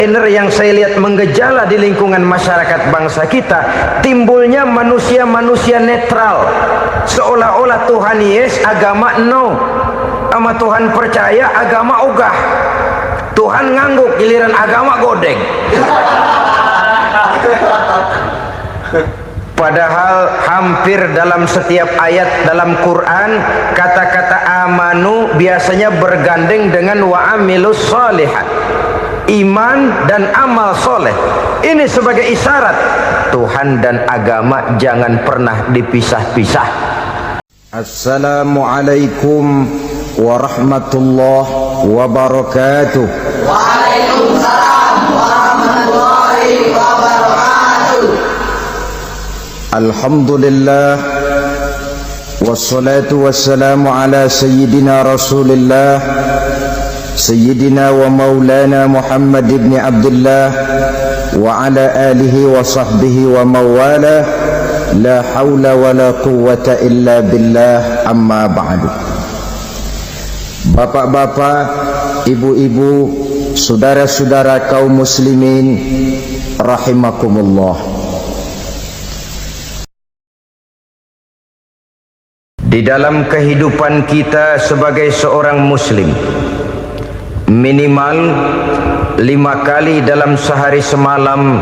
yang saya lihat menggejala di lingkungan masyarakat bangsa kita, timbulnya manusia-manusia netral, seolah-olah Tuhan yes, agama no, sama Tuhan percaya, agama ogah, Tuhan ngangguk, giliran agama godeng. Padahal hampir dalam setiap ayat dalam Quran kata-kata amanu biasanya bergandeng dengan wa amilus sholihat, iman dan amal soleh. Ini sebagai isyarat Tuhan dan agama jangan pernah dipisah-pisah. Assalamualaikum warahmatullahi wabarakatuh. Waalaikumsalam warahmatullahi wabarakatuh. Alhamdulillah wassalatu wassalamu ala sayyidina Rasulillah Sayyidina wa maulana Muhammad ibn Abdullah wa ala alihi wa sahbihi wa mawala, la hawla wa la quwwata illa billah, amma ba'du. Bapak-bapak, ibu-ibu, saudara-saudara kaum muslimin rahimakumullah. Di dalam kehidupan kita sebagai seorang muslim, minimal 5 kali dalam sehari semalam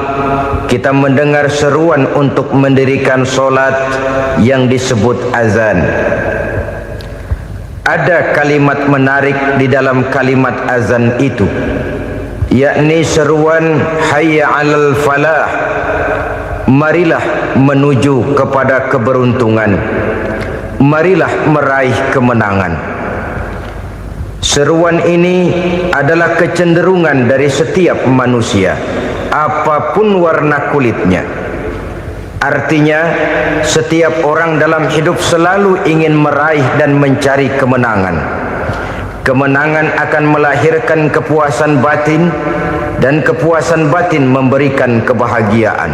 kita mendengar seruan untuk mendirikan solat yang disebut azan. Ada kalimat menarik di dalam kalimat azan itu, yakni seruan hayya 'alal falah, marilah menuju kepada keberuntungan, marilah meraih kemenangan. Seruan ini adalah kecenderungan dari setiap manusia, apapun warna kulitnya. Artinya, setiap orang dalam hidup selalu ingin meraih dan mencari kemenangan. Kemenangan akan melahirkan kepuasan batin, dan kepuasan batin memberikan kebahagiaan.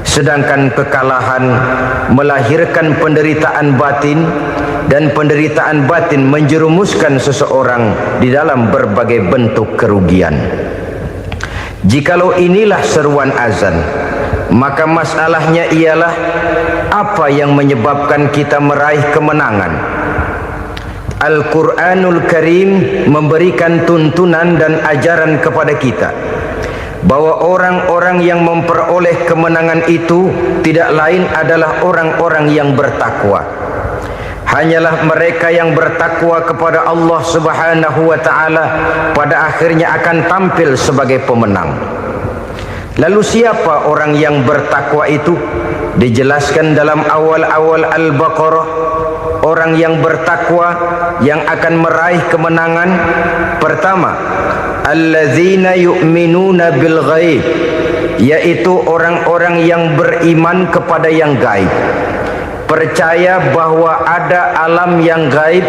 Sedangkan kekalahan melahirkan penderitaan batin, dan penderitaan batin menjerumuskan seseorang di dalam berbagai bentuk kerugian. Jikalau inilah seruan azan, maka masalahnya ialah apa yang menyebabkan kita meraih kemenangan. Al-Quranul Karim memberikan tuntunan dan ajaran kepada kita bahwa orang-orang yang memperoleh kemenangan itu tidak lain adalah orang-orang yang bertakwa. Hanyalah mereka yang bertakwa kepada Allah Subhanahu wa ta'ala pada akhirnya akan tampil sebagai pemenang. Lalu siapa orang yang bertakwa itu? Dijelaskan dalam awal-awal Al-Baqarah, orang yang bertakwa yang akan meraih kemenangan. Pertama, alladzina yu'minuna bil ghaib, yaitu orang-orang yang beriman kepada yang gaib, percaya bahwa ada alam yang gaib,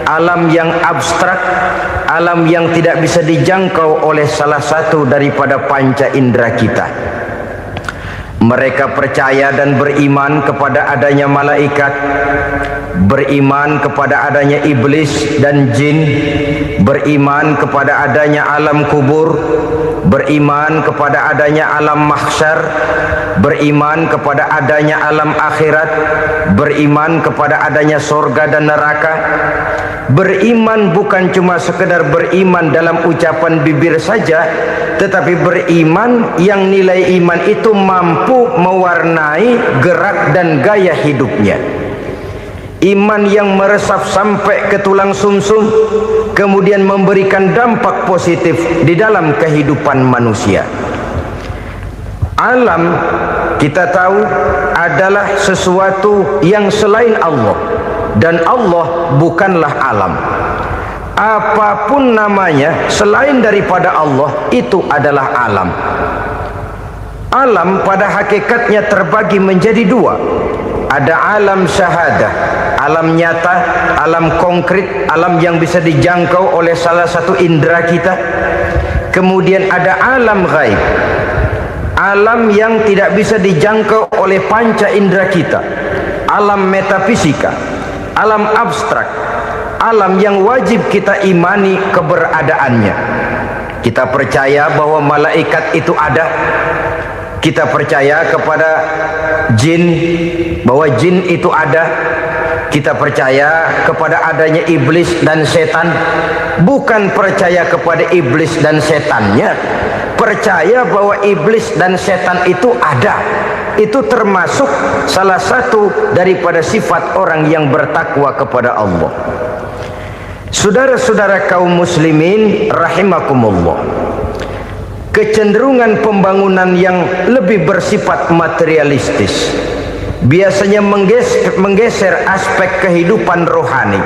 alam yang abstrak, alam yang tidak bisa dijangkau oleh salah satu daripada panca indera kita. Mereka percaya dan beriman kepada adanya malaikat, beriman kepada adanya iblis dan jin, beriman kepada adanya alam kubur, beriman kepada adanya alam mahsyar, beriman kepada adanya alam akhirat, beriman kepada adanya surga dan neraka. Beriman bukan cuma sekedar beriman dalam ucapan bibir saja, tetapi beriman yang nilai iman itu mampu mewarnai gerak dan gaya hidupnya. Iman yang meresap sampai ke tulang sumsum, kemudian memberikan dampak positif di dalam kehidupan manusia. Alam, kita tahu, adalah sesuatu yang selain Allah, dan Allah bukanlah alam. Apapun namanya selain daripada Allah itu adalah alam. Alam pada hakikatnya terbagi menjadi dua. Ada alam syahadah, alam nyata, alam konkret, alam yang bisa dijangkau oleh salah satu indera kita. Kemudian ada alam ghaib, alam yang tidak bisa dijangkau oleh panca indera kita, alam metafisika, alam abstrak, alam yang wajib kita imani keberadaannya. Kita percaya bahwa malaikat itu ada. Kita percaya kepada jin, bahwa jin itu ada. Kita percaya kepada adanya iblis dan setan. Bukan percaya kepada iblis dan setannya, percaya bahwa iblis dan setan itu ada. Itu termasuk salah satu daripada sifat orang yang bertakwa kepada Allah. Saudara-saudara kaum muslimin rahimakumullah, kecenderungan pembangunan yang lebih bersifat materialistis biasanya menggeser aspek kehidupan rohani.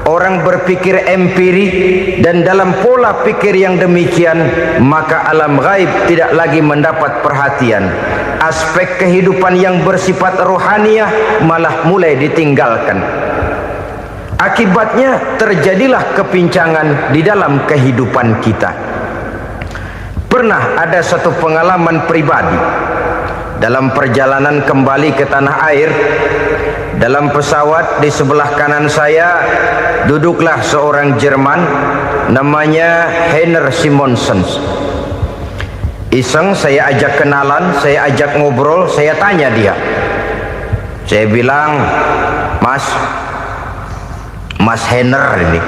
Orang berpikir empiri, dan dalam pola pikir yang demikian maka alam gaib tidak lagi mendapat perhatian. Aspek kehidupan yang bersifat rohaniah malah mulai ditinggalkan. Akibatnya terjadilah kepincangan di dalam kehidupan kita. Pernah ada satu pengalaman pribadi dalam perjalanan kembali ke tanah air. Dalam pesawat di sebelah kanan saya duduklah seorang Jerman namanya Heiner Simonsen. Iseng saya ajak kenalan, saya ajak ngobrol, saya tanya dia. Saya bilang, Mas Heiner ini,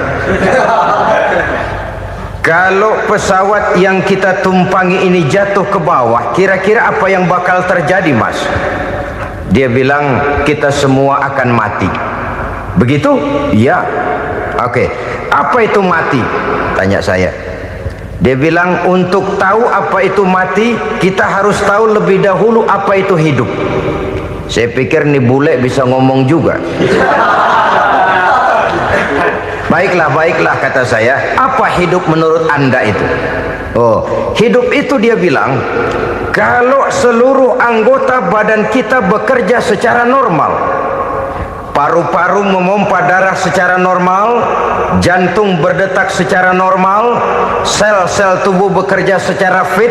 kalau pesawat yang kita tumpangi ini jatuh ke bawah, kira-kira apa yang bakal terjadi, Mas? Dia bilang, kita semua akan mati. Begitu? Ya. Oke. Apa itu mati? Tanya saya. Dia bilang, untuk tahu apa itu mati, kita harus tahu lebih dahulu apa itu hidup. Saya pikir nih bule bisa ngomong juga. Baiklah kata saya. Apa hidup menurut Anda itu? Oh, hidup itu dia bilang, kalau seluruh anggota badan kita bekerja secara normal, paru-paru memompa darah secara normal, jantung berdetak secara normal, sel-sel tubuh bekerja secara fit,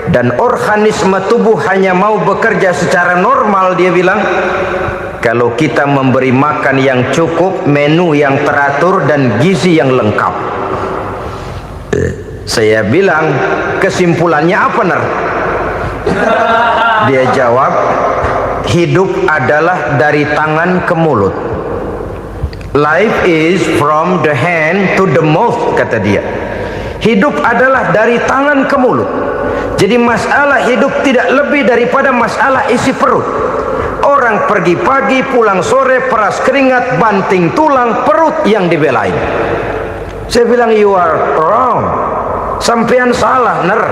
dan organisme tubuh hanya mau bekerja secara normal, dia bilang, kalau kita memberi makan yang cukup, menu yang teratur, dan gizi yang lengkap. Saya bilang, kesimpulannya apa, Ner? Dia jawab, hidup adalah dari tangan ke mulut. Life is from the hand to the mouth, kata dia. Hidup adalah dari tangan ke mulut. Jadi masalah hidup tidak lebih daripada masalah isi perut. Orang pergi pagi, pulang sore, peras keringat, banting tulang, perut yang dibelain. Saya bilang, you are wrong. Sampean salah, Ner.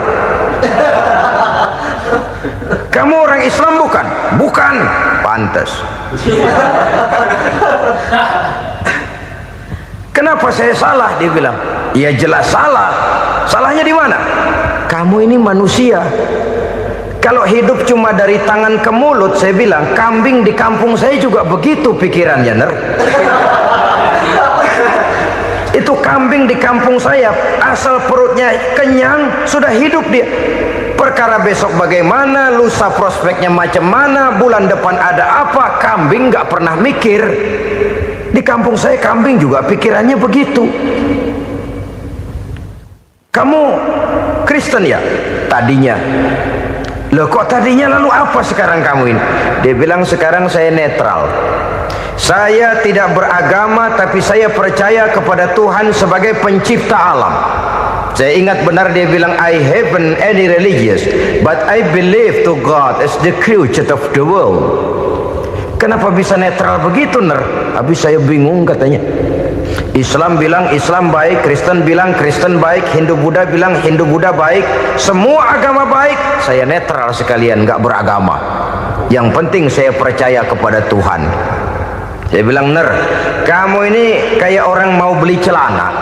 Kamu orang Islam bukan? Bukan. Pantas. Kenapa saya salah? Dia bilang, ya jelas salah. Salahnya di mana? Kamu ini manusia. Kalau hidup cuma dari tangan ke mulut, saya bilang, kambing di kampung saya juga begitu pikirannya, Ner. Itu kambing di kampung saya, asal perutnya kenyang, sudah hidup dia. Perkara besok bagaimana, lusa prospeknya macam mana, bulan depan ada apa, kambing nggak pernah mikir. Di kampung saya kambing juga pikirannya begitu. Kamu Kristen ya? Tadinya. Loh kok tadinya, lalu apa sekarang kamu ini? Dia bilang, sekarang saya netral. Saya tidak beragama, tapi saya percaya kepada Tuhan sebagai pencipta alam. Saya ingat benar dia bilang, I haven't any religious, but I believe to God as the creator of the world. Kenapa bisa netral begitu, Ner? Habis saya bingung katanya. Islam bilang Islam baik, Kristen bilang Kristen baik, Hindu Buddha bilang Hindu Buddha baik, semua agama baik. Saya netral sekalian, nggak beragama. Yang penting saya percaya kepada Tuhan. Saya bilang, Ner, kamu ini kayak orang mau beli celana,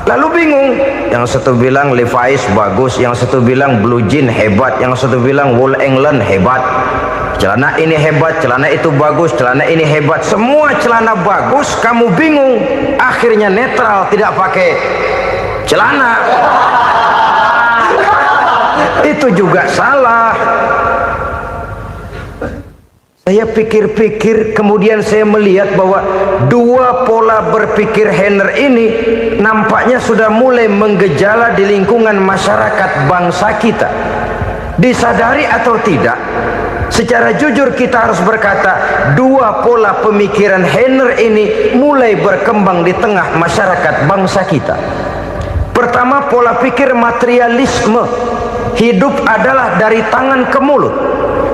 lalu bingung. Yang satu bilang Levi's bagus, yang satu bilang Blue Jean hebat, yang satu bilang Wool England hebat. Celana ini hebat, celana itu bagus, celana ini hebat. Semua celana bagus, kamu bingung. Akhirnya netral, tidak pakai celana. Itu juga salah. Saya pikir-pikir, kemudian saya melihat bahwa dua pola berpikir Henner ini nampaknya sudah mulai menggejala di lingkungan masyarakat bangsa kita. Disadari atau tidak, secara jujur kita harus berkata, dua pola pemikiran Henner ini mulai berkembang di tengah masyarakat bangsa kita. Pertama, pola pikir materialisme. Hidup adalah dari tangan ke mulut.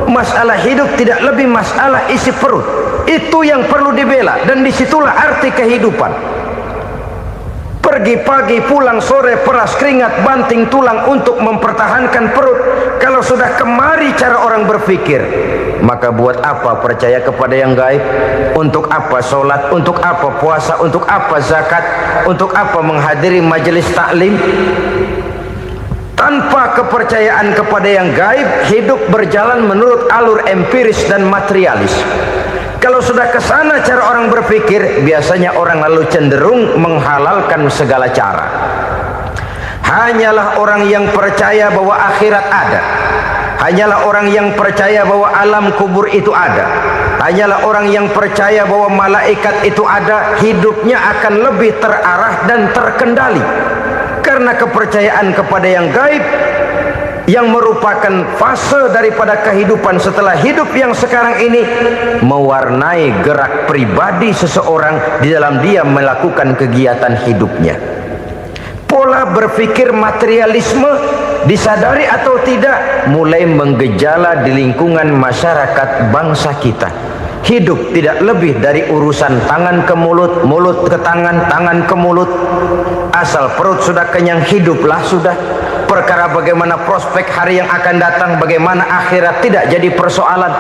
Masalah hidup tidak lebih masalah isi perut. Itu yang perlu dibela, dan disitulah arti kehidupan. Pergi pagi, pulang sore, peras keringat, banting tulang untuk mempertahankan perut. Kalau sudah kemari cara orang berpikir, maka buat apa percaya kepada yang gaib? Untuk apa sholat? Untuk apa puasa? Untuk apa zakat? Untuk apa menghadiri majelis taklim? Tanpa kepercayaan kepada yang gaib, hidup berjalan menurut alur empiris dan materialis. Kalau sudah ke sana cara orang berpikir, biasanya orang lalu cenderung menghalalkan segala cara. Hanyalah orang yang percaya bahwa akhirat ada, hanyalah orang yang percaya bahwa alam kubur itu ada, hanyalah orang yang percaya bahwa malaikat itu ada, hidupnya akan lebih terarah dan terkendali. Karena kepercayaan kepada yang gaib, yang merupakan fase daripada kehidupan setelah hidup yang sekarang ini, mewarnai gerak pribadi seseorang di dalam dia melakukan kegiatan hidupnya. Pola berpikir materialisme, disadari atau tidak, mulai menggejala di lingkungan masyarakat bangsa kita. Hidup tidak lebih dari urusan tangan ke mulut, mulut ke tangan, tangan ke mulut. Asal perut sudah kenyang, hiduplah sudah. Perkara bagaimana prospek hari yang akan datang, bagaimana akhirat, tidak jadi persoalan.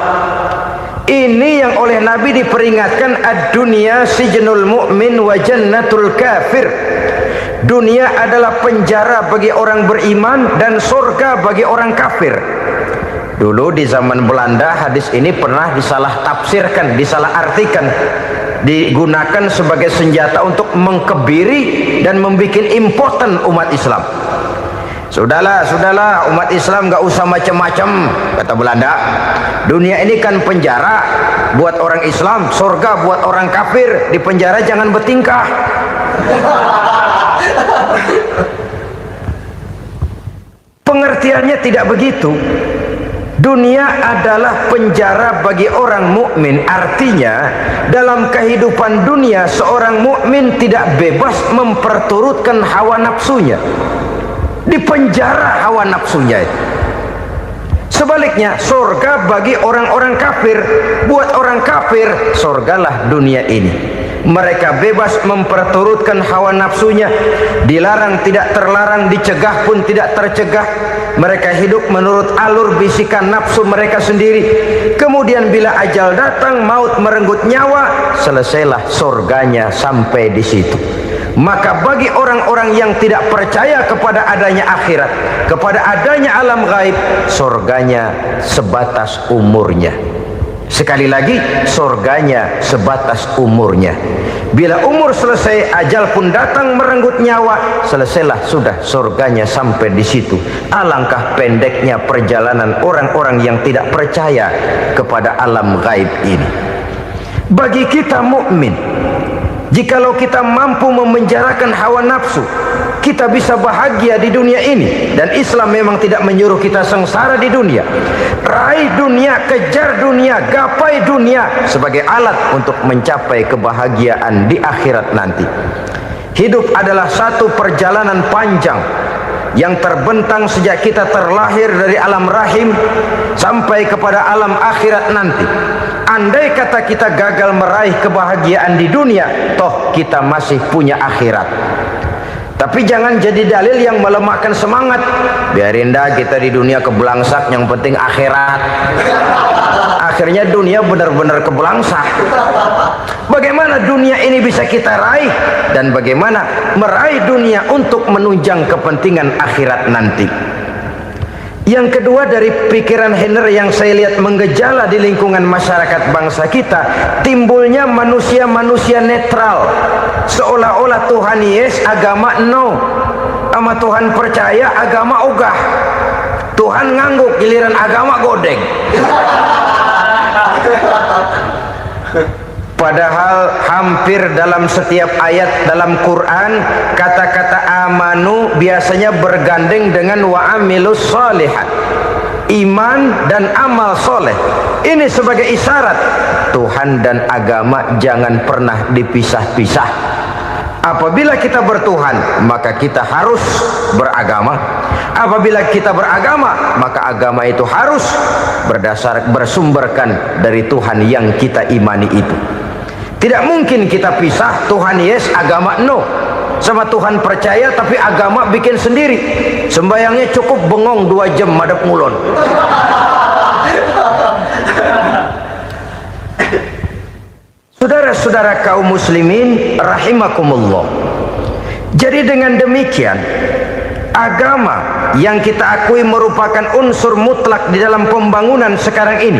Ini yang oleh Nabi diperingatkan, ad-dunya sijnul mu'min wa jannatul kafir. Dunia adalah penjara bagi orang beriman dan surga bagi orang kafir. Dulu di zaman Belanda hadis ini pernah disalah tafsirkan, disalah artikan, digunakan sebagai senjata untuk mengkebiri dan membuat impoten umat Islam. Sudahlah umat Islam gak usah macam-macam, kata Belanda. Dunia ini kan penjara buat orang Islam, surga buat orang kafir. Di penjara jangan bertingkah. Pengertiannya tidak begitu. Dunia adalah penjara bagi orang mukmin. Artinya dalam kehidupan dunia seorang mukmin tidak bebas memperturutkan hawa nafsunya. Di penjara hawa nafsunya. Sebaliknya surga bagi orang-orang kafir. Buat orang kafir surgalah dunia ini. Mereka bebas memperturutkan hawa nafsunya, dilarang tidak terlarang, dicegah pun tidak tercegah. Mereka hidup menurut alur bisikan nafsu mereka sendiri. Kemudian bila ajal datang, maut merenggut nyawa, selesailah surganya sampai di situ. Maka bagi orang-orang yang tidak percaya kepada adanya akhirat, kepada adanya alam gaib, surganya sebatas umurnya. Sekali lagi, surganya sebatas umurnya. Bila umur selesai, ajal pun datang merenggut nyawa, selesailah sudah surganya sampai di situ. Alangkah pendeknya perjalanan orang-orang yang tidak percaya kepada alam gaib ini. Bagi kita mukmin, jikalau kita mampu memenjarakan hawa nafsu, kita bisa bahagia di dunia ini. Dan Islam memang tidak menyuruh kita sengsara di dunia. Raih dunia, kejar dunia, gapai dunia sebagai alat untuk mencapai kebahagiaan di akhirat nanti. Hidup adalah satu perjalanan panjang yang terbentang sejak kita terlahir dari alam rahim sampai kepada alam akhirat nanti. Andai kata kita gagal meraih kebahagiaan di dunia, toh kita masih punya akhirat. Tapi jangan jadi dalil yang melemahkan semangat. Biarin dah kita di dunia kebelangsak, yang penting akhirat. Akhirnya dunia benar-benar kebelangsak. Bagaimana dunia ini bisa kita raih, dan bagaimana meraih dunia untuk menunjang kepentingan akhirat nanti. Yang kedua dari pikiran Henner yang saya lihat menggejala di lingkungan masyarakat bangsa kita, timbulnya manusia-manusia netral. Seolah-olah Tuhan yes, agama no. Sama Tuhan percaya, agama ogah. Tuhan ngangguk, giliran agama godeng. Padahal hampir dalam setiap ayat dalam Quran kata-kata amanu biasanya bergandeng dengan wa amilus sholihat, iman dan amal soleh. Ini sebagai isyarat Tuhan dan agama jangan pernah dipisah-pisah. Apabila kita bertuhan, maka kita harus beragama. Apabila kita beragama, maka agama itu harus bersumberkan dari Tuhan yang kita imani itu. Tidak mungkin kita pisah, Tuhan yes, agama no. Sama Tuhan percaya tapi agama bikin sendiri. Sembayangnya cukup bengong 2 jam madep ngulon. Saudara-saudara kaum muslimin rahimakumullah. Jadi dengan demikian, agama yang kita akui merupakan unsur mutlak di dalam pembangunan sekarang ini,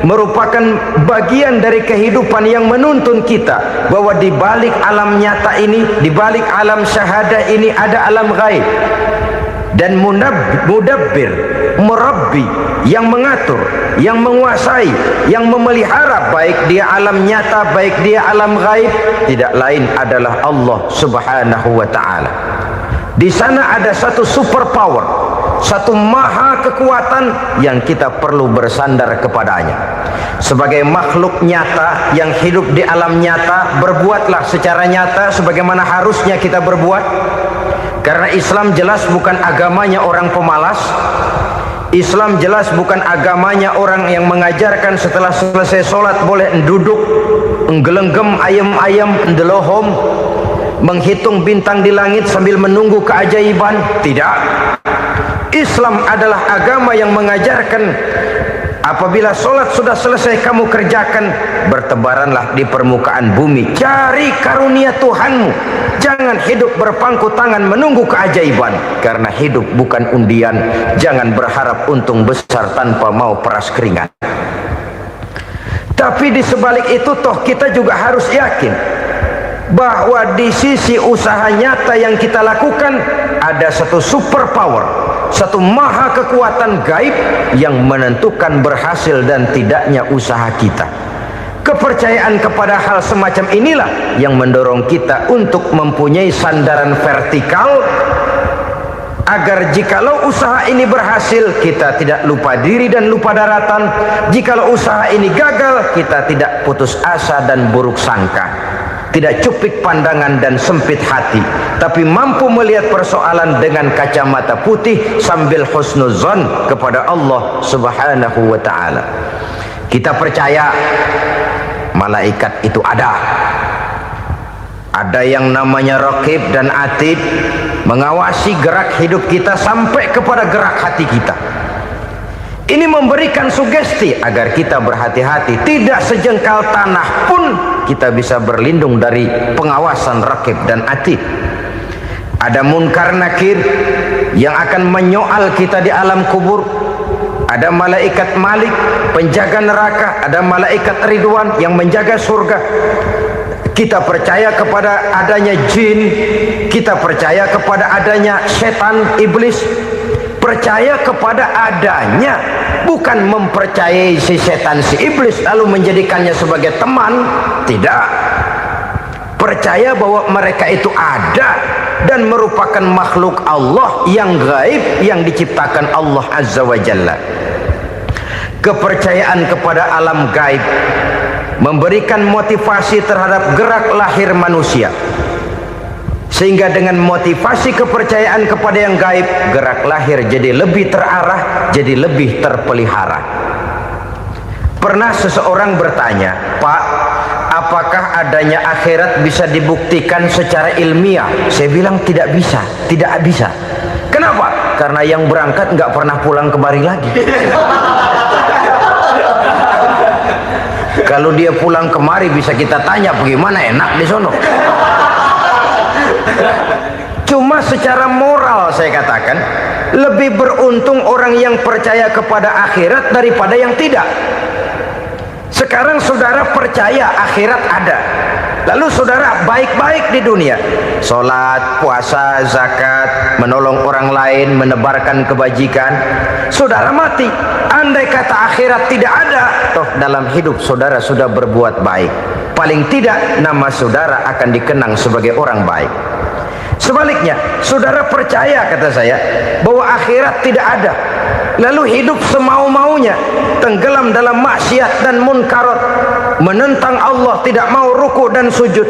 merupakan bagian dari kehidupan yang menuntun kita bahwa di balik alam nyata ini, di balik alam syahadah ini ada alam gaib. Dan mudabbir, murabbi, yang mengatur, yang menguasai, yang memelihara baik dia alam nyata, baik dia alam gaib, tidak lain adalah Allah Subhanahu wa ta'ala. Di sana ada satu super power, satu maha kekuatan yang kita perlu bersandar kepadanya. Sebagai makhluk nyata yang hidup di alam nyata, berbuatlah secara nyata sebagaimana harusnya kita berbuat. Karena Islam jelas bukan agamanya orang pemalas. Islam jelas bukan agamanya orang yang mengajarkan setelah selesai sholat boleh duduk, nggelenggem ayam-ayam, ndelohom, menghitung bintang di langit sambil menunggu keajaiban. Tidak. Islam adalah agama yang mengajarkan apabila sholat sudah selesai kamu kerjakan, bertebaranlah di permukaan bumi, cari karunia Tuhanmu. Jangan hidup berpangku tangan menunggu keajaiban, karena hidup bukan undian. Jangan berharap untung besar tanpa mau peras keringat. Tapi di sebalik itu toh kita juga harus yakin bahwa di sisi usaha nyata yang kita lakukan ada satu super power, satu maha kekuatan gaib yang menentukan berhasil dan tidaknya usaha kita. Kepercayaan kepada hal semacam inilah yang mendorong kita untuk mempunyai sandaran vertikal, agar jikalau usaha ini berhasil kita tidak lupa diri dan lupa daratan. Jikalau usaha ini gagal kita tidak putus asa dan buruk sangka, tidak cupik pandangan dan sempit hati, tapi mampu melihat persoalan dengan kacamata putih sambil husnuzon kepada Allah Subhanahu wa ta'ala. Kita percaya malaikat itu ada yang namanya raqib dan atid, mengawasi gerak hidup kita sampai kepada gerak hati kita. Ini memberikan sugesti agar kita berhati-hati, tidak sejengkal tanah pun kita bisa berlindung dari pengawasan raqib dan atid. Ada munkar nakir yang akan menyoal kita di alam kubur. Ada malaikat Malik, penjaga neraka. Ada malaikat Ridwan yang menjaga surga. Kita percaya kepada adanya jin, kita percaya kepada adanya setan, iblis. Percaya kepada adanya, bukan mempercayai si setan, si iblis lalu menjadikannya sebagai teman. Tidak. Percaya bahwa mereka itu ada dan merupakan makhluk Allah yang gaib yang diciptakan Allah Azza wa Jalla. Kepercayaan kepada alam gaib memberikan motivasi terhadap gerak lahir manusia, sehingga dengan motivasi kepercayaan kepada yang gaib, gerak lahir jadi lebih terarah, jadi lebih terpelihara. Pernah seseorang bertanya, "Pak, apakah adanya akhirat bisa dibuktikan secara ilmiah?" Saya bilang tidak bisa, tidak bisa. Kenapa? Karena yang berangkat nggak pernah pulang kemari lagi. Kalau dia pulang kemari bisa kita tanya bagaimana enak di sono. Cuma secara moral saya katakan, lebih beruntung orang yang percaya kepada akhirat daripada yang tidak. Sekarang saudara percaya akhirat ada, Lalu saudara baik-baik di dunia, sholat, puasa, zakat, menolong orang lain, menebarkan kebajikan. Saudara mati, andai kata akhirat tidak ada, toh dalam hidup saudara sudah berbuat baik, paling tidak nama saudara akan dikenang sebagai orang baik. Sebaliknya, saudara percaya, kata saya, bahwa akhirat tidak ada, lalu hidup semau-maunya, tenggelam dalam maksiat dan munkarat, menentang Allah, tidak mau ruku dan sujud.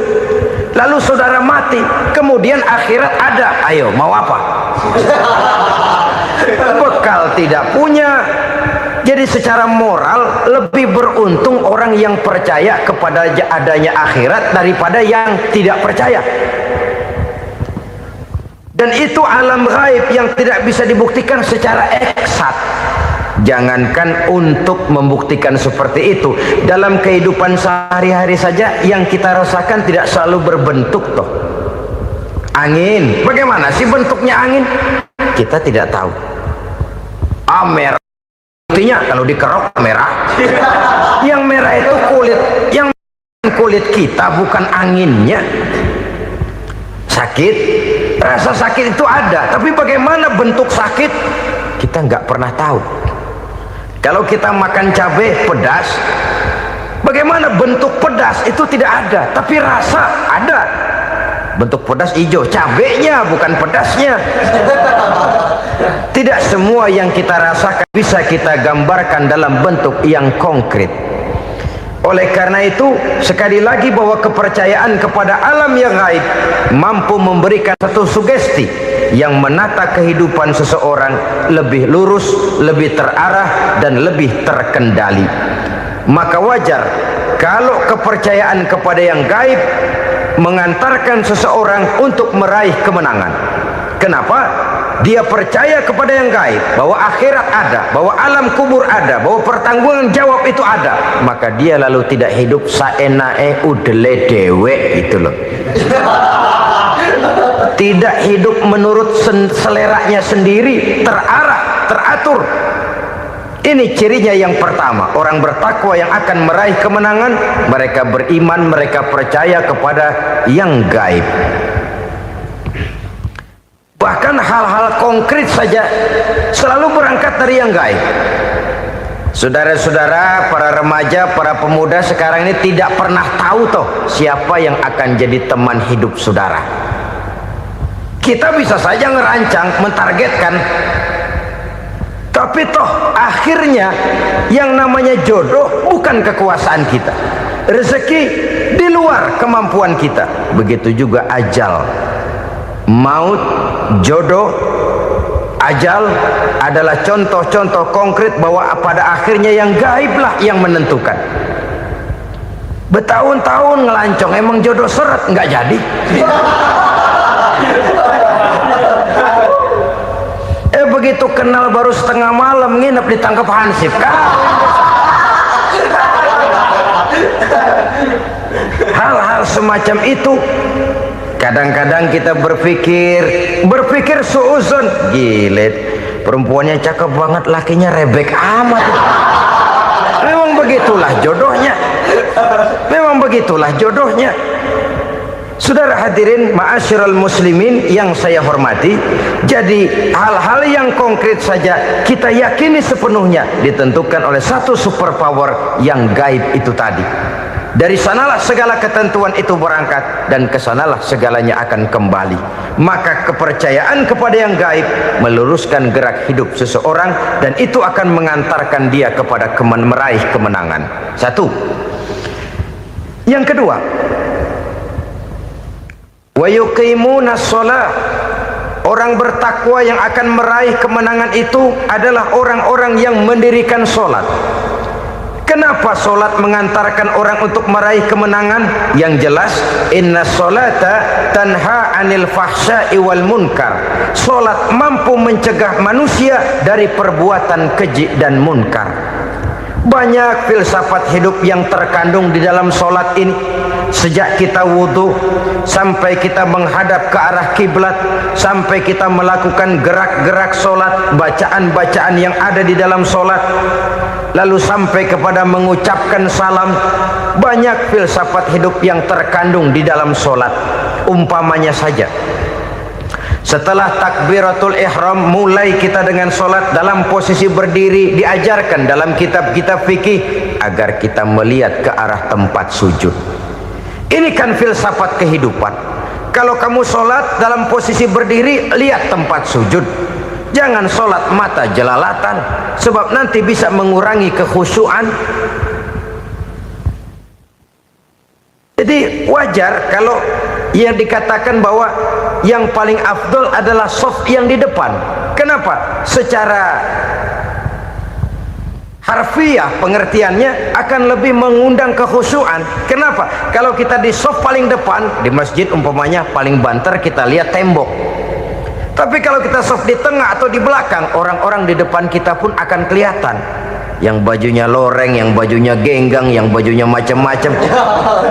Lalu saudara mati, kemudian akhirat ada, ayo mau apa? Bekal tidak punya. Jadi secara moral lebih beruntung orang yang percaya kepada adanya akhirat daripada yang tidak percaya. Dan itu alam gaib yang tidak bisa dibuktikan secara eksat. Jangankan untuk membuktikan seperti itu, dalam kehidupan sehari-hari saja yang kita rasakan tidak selalu berbentuk toh. Angin, bagaimana sih bentuknya angin? Kita tidak tahu. Merah, buktinya kalau dikerok merah. Yang merah itu kulit, yang kulit kita bukan anginnya. Sakit, rasa sakit itu ada, tapi bagaimana bentuk sakit kita nggak pernah tahu. Kalau kita makan cabai pedas, bagaimana bentuk pedas itu tidak ada, tapi rasa ada. Bentuk pedas hijau, cabainya bukan pedasnya. Tidak semua yang kita rasakan bisa kita gambarkan dalam bentuk yang konkret. Oleh karena itu, sekali lagi bahwa kepercayaan kepada alam yang gaib mampu memberikan satu sugesti yang menata kehidupan seseorang lebih lurus, lebih terarah, dan lebih terkendali. Maka wajar kalau kepercayaan kepada yang gaib mengantarkan seseorang untuk meraih kemenangan. Kenapa? Dia percaya kepada yang gaib, bahwa akhirat ada, bahwa alam kubur ada, bahwa pertanggungan jawab itu ada. Maka dia lalu tidak hidup saenae udele dewe, gitu loh. Tidak hidup menurut seleranya sendiri, terarah, teratur. Ini cirinya yang pertama. Orang bertakwa yang akan meraih kemenangan, mereka beriman, mereka percaya kepada yang gaib. Bahkan hal-hal konkret saja selalu berangkat dari yang gaib. Saudara-saudara, para remaja, para pemuda sekarang ini tidak pernah tahu toh siapa yang akan jadi teman hidup saudara. Kita bisa saja ngerancang, mentargetkan, tapi toh akhirnya yang namanya jodoh bukan kekuasaan kita. Rezeki di luar kemampuan kita. Begitu juga ajal. Maut, jodoh, ajal adalah contoh-contoh konkret bahwa pada akhirnya yang gaiblah yang menentukan. Bertahun-tahun ngelancong, emang jodoh seret, nggak jadi. Begitu kenal baru setengah malam nginep ditangkap hansip kan. Hal-hal semacam itu kadang-kadang kita berpikir suuzon, gilet, perempuannya cakep banget, lakinya rebek amat. Memang begitulah jodohnya. Memang begitulah jodohnya. Saudara hadirin ma'asyiral muslimin yang saya hormati, jadi hal-hal yang konkret saja kita yakini sepenuhnya ditentukan oleh satu superpower yang gaib itu tadi. Dari sanalah segala ketentuan itu berangkat dan kesanalah segalanya akan kembali. Maka kepercayaan kepada yang gaib meluruskan gerak hidup seseorang dan itu akan mengantarkan dia kepada meraih kemenangan. Satu. Yang kedua, wa yuqimuna shalah. Orang bertakwa yang akan meraih kemenangan itu adalah orang-orang yang mendirikan sholat. Kenapa sholat mengantarkan orang untuk meraih kemenangan? Yang jelas, inna sholata tanha anil fahsya'i wal munkar. Sholat mampu mencegah manusia dari perbuatan keji dan munkar. Banyak filsafat hidup yang terkandung di dalam sholat ini. Sejak kita wudhu sampai kita menghadap ke arah kiblat, sampai kita melakukan gerak-gerak sholat, bacaan-bacaan yang ada di dalam sholat, lalu sampai kepada mengucapkan salam, banyak filsafat hidup yang terkandung di dalam solat. Umpamanya saja, setelah takbiratul ihram mulai kita dengan solat dalam posisi berdiri, diajarkan dalam kitab-kitab fikih agar kita melihat ke arah tempat sujud. Ini kan filsafat kehidupan. Kalau kamu solat dalam posisi berdiri, lihat tempat sujud. Jangan solat mata jelalatan, sebab nanti bisa mengurangi kekhusyuan. Jadi wajar kalau yang dikatakan bahwa yang paling afdol adalah shaf yang di depan. Kenapa? Secara harfiah pengertiannya akan lebih mengundang kekhusyuan. Kenapa? Kalau kita di shaf paling depan di masjid umpamanya paling banter kita lihat tembok. Tapi kalau kita shaf di tengah atau di belakang, orang-orang di depan kita pun akan kelihatan. Yang bajunya loreng, yang bajunya genggang, yang bajunya macam-macam.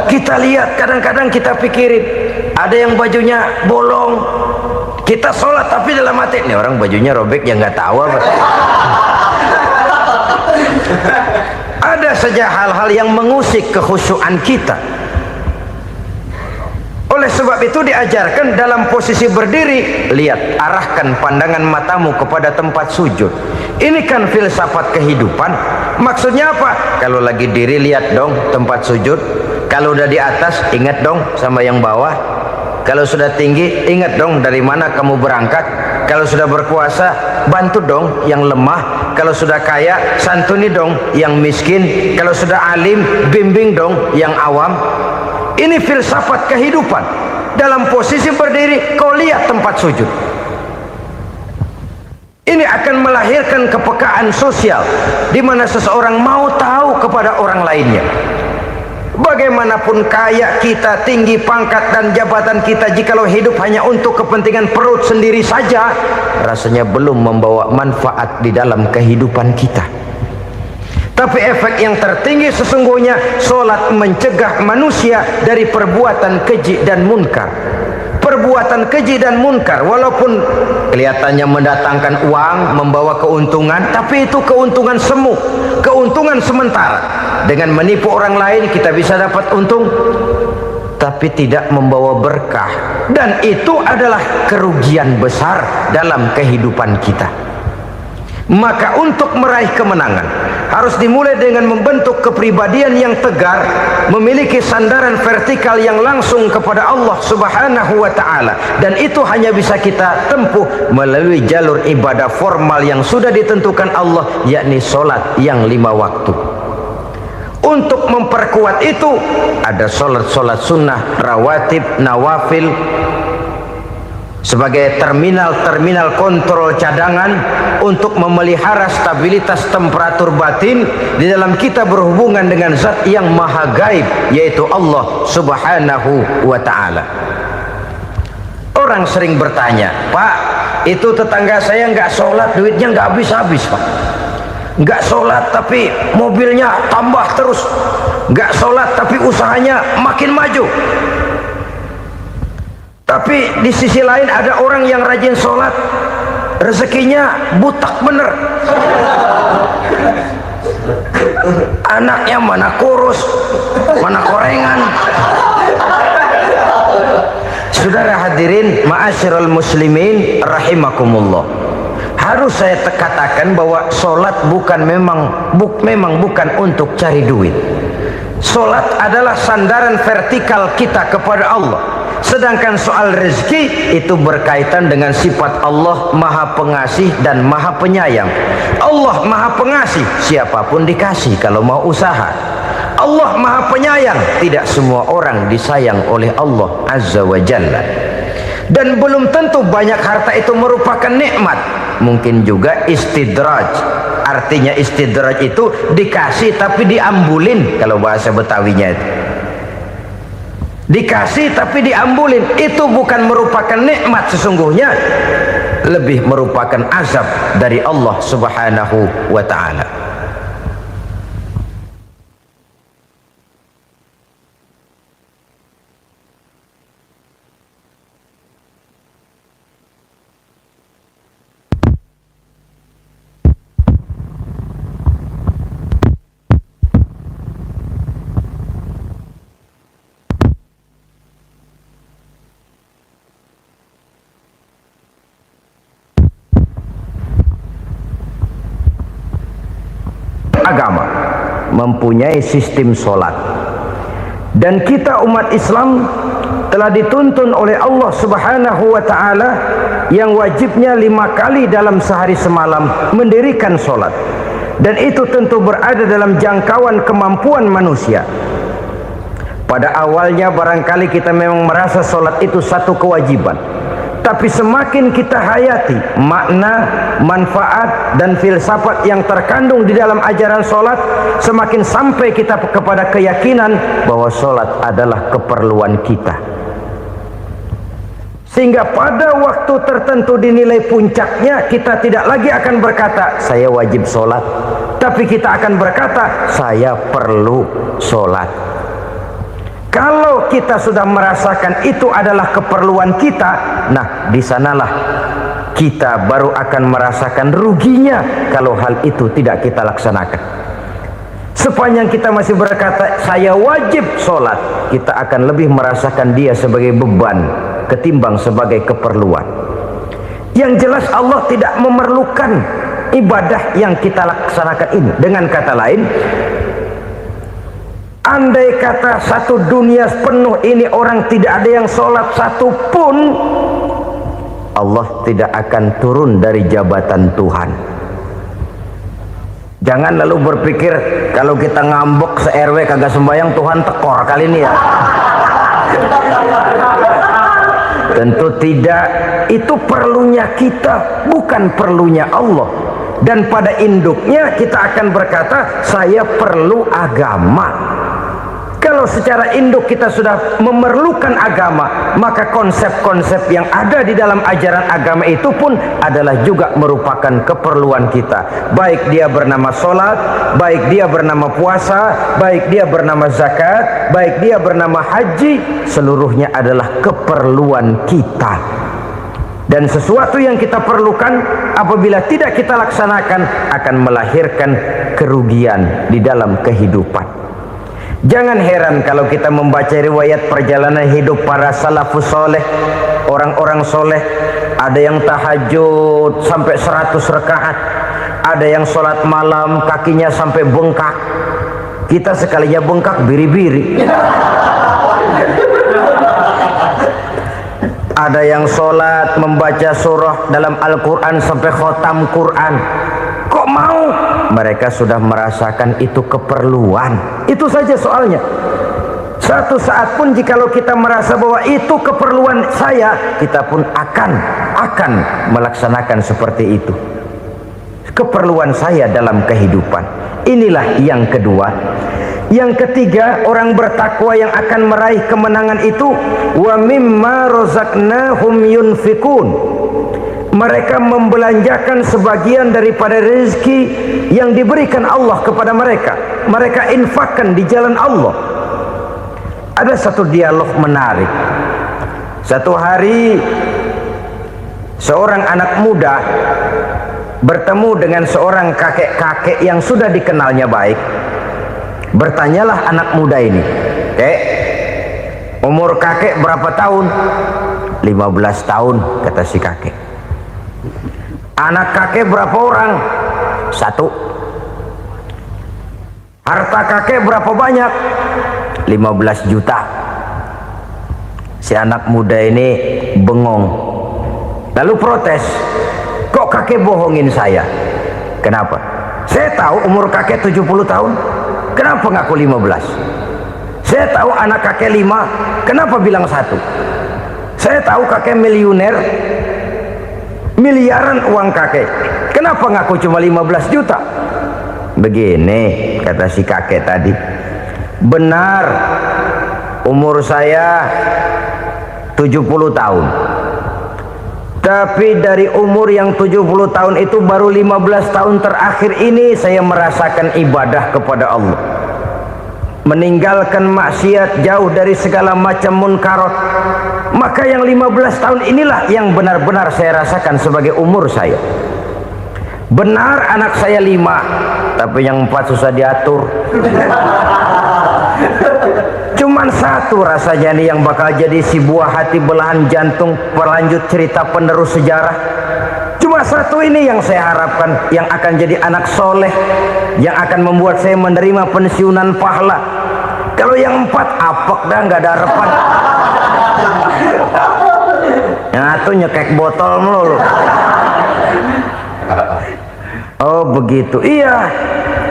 Kita lihat, kadang-kadang kita pikirin, ada yang bajunya bolong. Kita sholat tapi dalam hati, nih orang bajunya robek yang nggak tahu apa. Ada saja hal-hal yang mengusik kekhusyuan kita. Oleh sebab itu diajarkan dalam posisi berdiri, lihat, arahkan pandangan matamu kepada tempat sujud. Ini kan filsafat kehidupan. Maksudnya apa? Kalau lagi diri lihat dong tempat sujud. Kalau udah di atas ingat dong sama yang bawah. Kalau sudah tinggi ingat dong dari mana kamu berangkat. Kalau sudah berkuasa bantu dong yang lemah. Kalau sudah kaya santuni dong yang miskin. Kalau sudah alim bimbing dong yang awam. Ini filsafat kehidupan. Dalam posisi berdiri kau lihat tempat sujud. Ini akan melahirkan kepekaan sosial di mana seseorang mau tahu kepada orang lainnya. Bagaimanapun kaya kita, tinggi pangkat dan jabatan kita, jikalau hidup hanya untuk kepentingan perut sendiri saja, rasanya belum membawa manfaat di dalam kehidupan kita. Tapi efek yang tertinggi sesungguhnya, solat mencegah manusia dari perbuatan keji dan munkar. Perbuatan keji dan munkar walaupun kelihatannya mendatangkan uang, membawa keuntungan, tapi itu keuntungan semu, keuntungan sementara. Dengan menipu orang lain kita bisa dapat untung, tapi tidak membawa berkah, dan itu adalah kerugian besar dalam kehidupan kita. Maka untuk meraih kemenangan harus dimulai dengan membentuk kepribadian yang tegar, memiliki sandaran vertikal yang langsung kepada Allah Subhanahu wa ta'ala, dan itu hanya bisa kita tempuh melalui jalur ibadah formal yang sudah ditentukan Allah, yakni solat yang 5 waktu. Untuk memperkuat itu ada solat-solat sunnah, rawatib, nawafil sebagai terminal kontrol cadangan untuk memelihara stabilitas temperatur batin di dalam kita berhubungan dengan zat yang maha gaib, yaitu Allah Subhanahu wa ta'ala. Orang sering bertanya, Pak, itu tetangga saya nggak sholat, duitnya nggak habis-habis, Pak. Nggak sholat tapi mobilnya tambah terus, nggak sholat tapi usahanya makin maju. Tapi di sisi lain ada orang yang rajin sholat, rezekinya butak bener. Anaknya mana kurus, mana korengan. Saudara hadirin ma'asyiral muslimin rahimakumullah, harus saya katakan bahwa sholat memang bukan untuk cari duit. Sholat adalah sandaran vertikal kita kepada Allah. Sedangkan soal rezeki itu berkaitan dengan sifat Allah maha pengasih dan maha penyayang. Allah maha pengasih, siapapun dikasih kalau mau usaha. Allah maha penyayang, tidak semua orang disayang oleh Allah Azza wa Jalla. Dan belum tentu banyak harta itu merupakan nikmat, mungkin juga istidraj. Artinya istidraj itu dikasih tapi diambulin, kalau bahasa Betawinya itu. Dikasih tapi diambulin, itu bukan merupakan nikmat, sesungguhnya lebih merupakan azab dari Allah Subhanahu wa ta'ala. agama mempunyai sistem solat. Dan kita umat Islam telah dituntun oleh Allah Subhanahu wa ta'ala yang wajibnya 5 kali dalam sehari semalam mendirikan solat. Dan itu tentu berada dalam jangkauan kemampuan manusia. Pada awalnya barangkali kita memang merasa solat itu satu kewajiban, tapi semakin kita hayati makna, manfaat dan filsafat yang terkandung di dalam ajaran solat, semakin sampai kita kepada keyakinan bahwa solat adalah keperluan kita. Sehingga pada waktu tertentu dinilai puncaknya, kita tidak lagi akan berkata saya wajib solat, tapi kita akan berkata saya perlu solat. Kalau kita sudah merasakan itu adalah keperluan kita, nah di sanalah kita baru akan merasakan ruginya kalau hal itu tidak kita laksanakan. Sepanjang kita masih berkata saya wajib sholat, kita akan lebih merasakan dia sebagai beban ketimbang sebagai keperluan. Yang jelas Allah tidak memerlukan ibadah yang kita laksanakan ini. Dengan kata lain, andai kata satu dunia penuh ini orang tidak ada yang sholat satu pun, Allah tidak akan turun dari jabatan Tuhan. Jangan lalu berpikir kalau kita ngambek se-RW kagak sembahyang Tuhan tekor kali ini ya. Tentu tidak. Itu perlunya kita, bukan perlunya Allah. Dan pada induknya kita akan berkata saya perlu agama. Kalau secara induk kita sudah memerlukan agama, maka konsep-konsep yang ada di dalam ajaran agama itu pun adalah juga merupakan keperluan kita. Baik dia bernama sholat, baik dia bernama puasa, baik dia bernama zakat, baik dia bernama haji, seluruhnya adalah keperluan kita. Dan sesuatu yang kita perlukan apabila tidak kita laksanakan akan melahirkan kerugian di dalam kehidupan. Jangan heran kalau kita membaca riwayat perjalanan hidup para salafus soleh, orang-orang soleh. Ada yang tahajud sampai 100 rakaat, ada yang sholat malam kakinya sampai bengkak. Kita sekalinya bengkak biri-biri. Ada yang sholat membaca surah dalam Al-Quran sampai khotam Quran. Kok mau? Mereka sudah merasakan itu keperluan. Itu saja soalnya. Satu saat pun jikalau kita merasa bahwa itu keperluan saya, kita pun akan melaksanakan seperti itu. Keperluan saya dalam kehidupan. Inilah yang kedua. Yang ketiga, orang bertakwa yang akan meraih kemenangan itu wa mimma razaqnahum yunfikun. Mereka membelanjakan sebagian daripada rezeki yang diberikan Allah kepada mereka. Mereka infakkan di jalan Allah. Ada satu dialog menarik. Satu hari seorang anak muda bertemu dengan seorang kakek-kakek yang sudah dikenalnya baik. Bertanyalah anak muda ini, "Kek, umur kakek berapa tahun?" 15 tahun, kata si kakek. Anak kakek berapa orang? 1. Harta kakek berapa banyak? 15 juta. Si anak muda ini bengong, lalu protes, "Kok kakek bohongin saya?" "Kenapa?" "Saya tahu umur kakek 70 tahun. Kenapa ngaku 15? Saya tahu anak kakek 5. Kenapa bilang 1? Saya tahu kakek miliuner, miliaran uang kakek. Kenapa ngaku cuma 15 juta? Begini, kata si kakek tadi. Benar, umur saya 70 tahun. Tapi dari umur yang 70 tahun itu baru 15 tahun terakhir ini saya merasakan ibadah kepada Allah. Meninggalkan maksiat, jauh dari segala macam munkarat. Maka yang 15 tahun inilah yang benar-benar saya rasakan sebagai umur saya. Benar anak saya 5, tapi yang 4 susah diatur. Cuman 1 rasanya nih yang bakal jadi si buah hati belahan jantung, pelanjut cerita penerus sejarah. Cuma satu ini yang saya harapkan, yang akan jadi anak soleh, yang akan membuat saya menerima pensiunan pahala. Kalau yang 4 apek dah, nggak ada harapan. Yang satu nyekek botol melulu. Oh begitu, iya.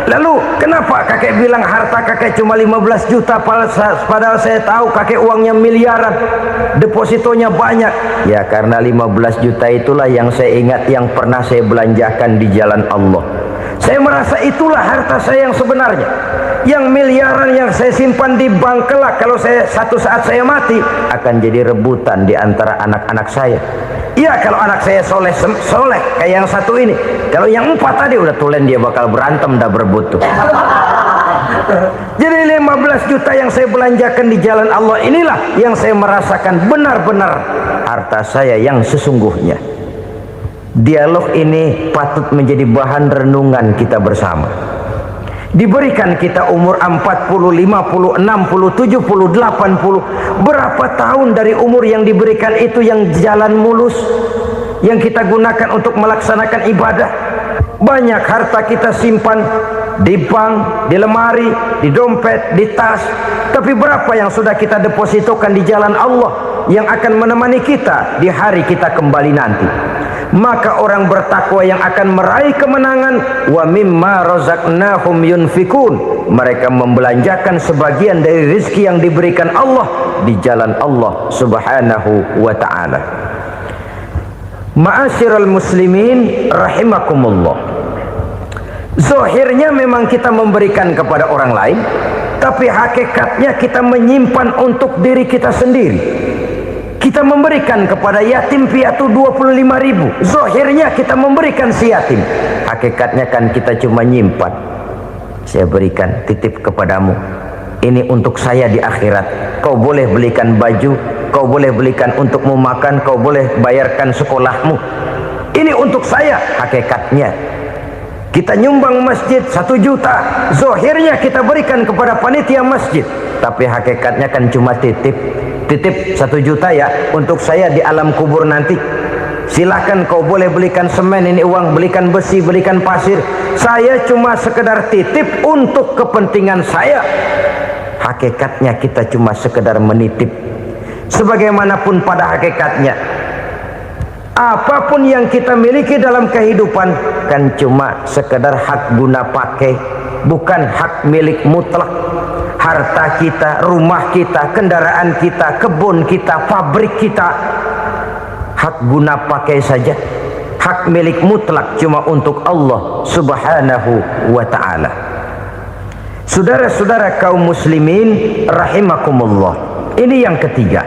Lalu kenapa kakek bilang harta kakek cuma 15 juta padahal saya tahu kakek uangnya miliaran, depositonya banyak? Ya karena 15 juta itulah yang saya ingat yang pernah saya belanjakan di jalan Allah. Saya merasa itulah harta saya yang sebenarnya. Yang miliaran yang saya simpan di bank kelak, kalau satu saat saya mati, akan jadi rebutan di antara anak-anak saya. Iya kalau anak saya soleh kayak yang satu ini. Kalau yang 4 tadi udah tulen dia bakal berantem dah berebut tuh. Jadi 15 juta yang saya belanjakan di jalan Allah inilah yang saya merasakan benar-benar harta saya yang sesungguhnya. Dialog ini patut menjadi bahan renungan kita bersama. Diberikan kita umur 40, 50, 60, 70, 80. Berapa tahun dari umur yang diberikan itu yang jalan mulus, yang kita gunakan untuk melaksanakan ibadah? Banyak harta kita simpan di bank, di lemari, di dompet, di tas. Tapi berapa yang sudah kita depositokan di jalan Allah yang akan menemani kita di hari kita kembali nanti? Maka orang bertakwa yang akan meraih kemenangan, wa mimma razaqnahum yunfikun, mereka membelanjakan sebagian dari rezeki yang diberikan Allah di jalan Allah subhanahu wa ta'ala. Ma'asyiral muslimin rahimakumullah, zahirnya memang kita memberikan kepada orang lain, tapi hakikatnya kita menyimpan untuk diri kita sendiri. Kita memberikan kepada yatim piatu 25.000. Zahirnya kita memberikan si yatim, hakikatnya kan kita cuma nyimpan. Saya berikan, titip kepadamu, ini untuk saya di akhirat. Kau boleh belikan baju, kau boleh belikan untukmu makan, kau boleh bayarkan sekolahmu. Ini untuk saya. Hakikatnya kita nyumbang masjid 1 juta, zahirnya kita berikan kepada panitia masjid, tapi hakikatnya kan cuma titip 1 juta ya untuk saya di alam kubur nanti. Silahkan kau boleh belikan semen, ini uang, belikan besi, belikan pasir. Saya cuma sekedar titip untuk kepentingan saya. Hakikatnya kita cuma sekedar menitip. Sebagaimanapun pada hakikatnya, apapun yang kita miliki dalam kehidupan kan cuma sekedar hak guna pakai, bukan hak milik mutlak. Harta kita, rumah kita, kendaraan kita, kebun kita, pabrik kita, hak guna pakai saja. Hak milik mutlak cuma untuk Allah subhanahu wa ta'ala. Saudara-saudara kaum muslimin rahimakumullah, ini yang ketiga.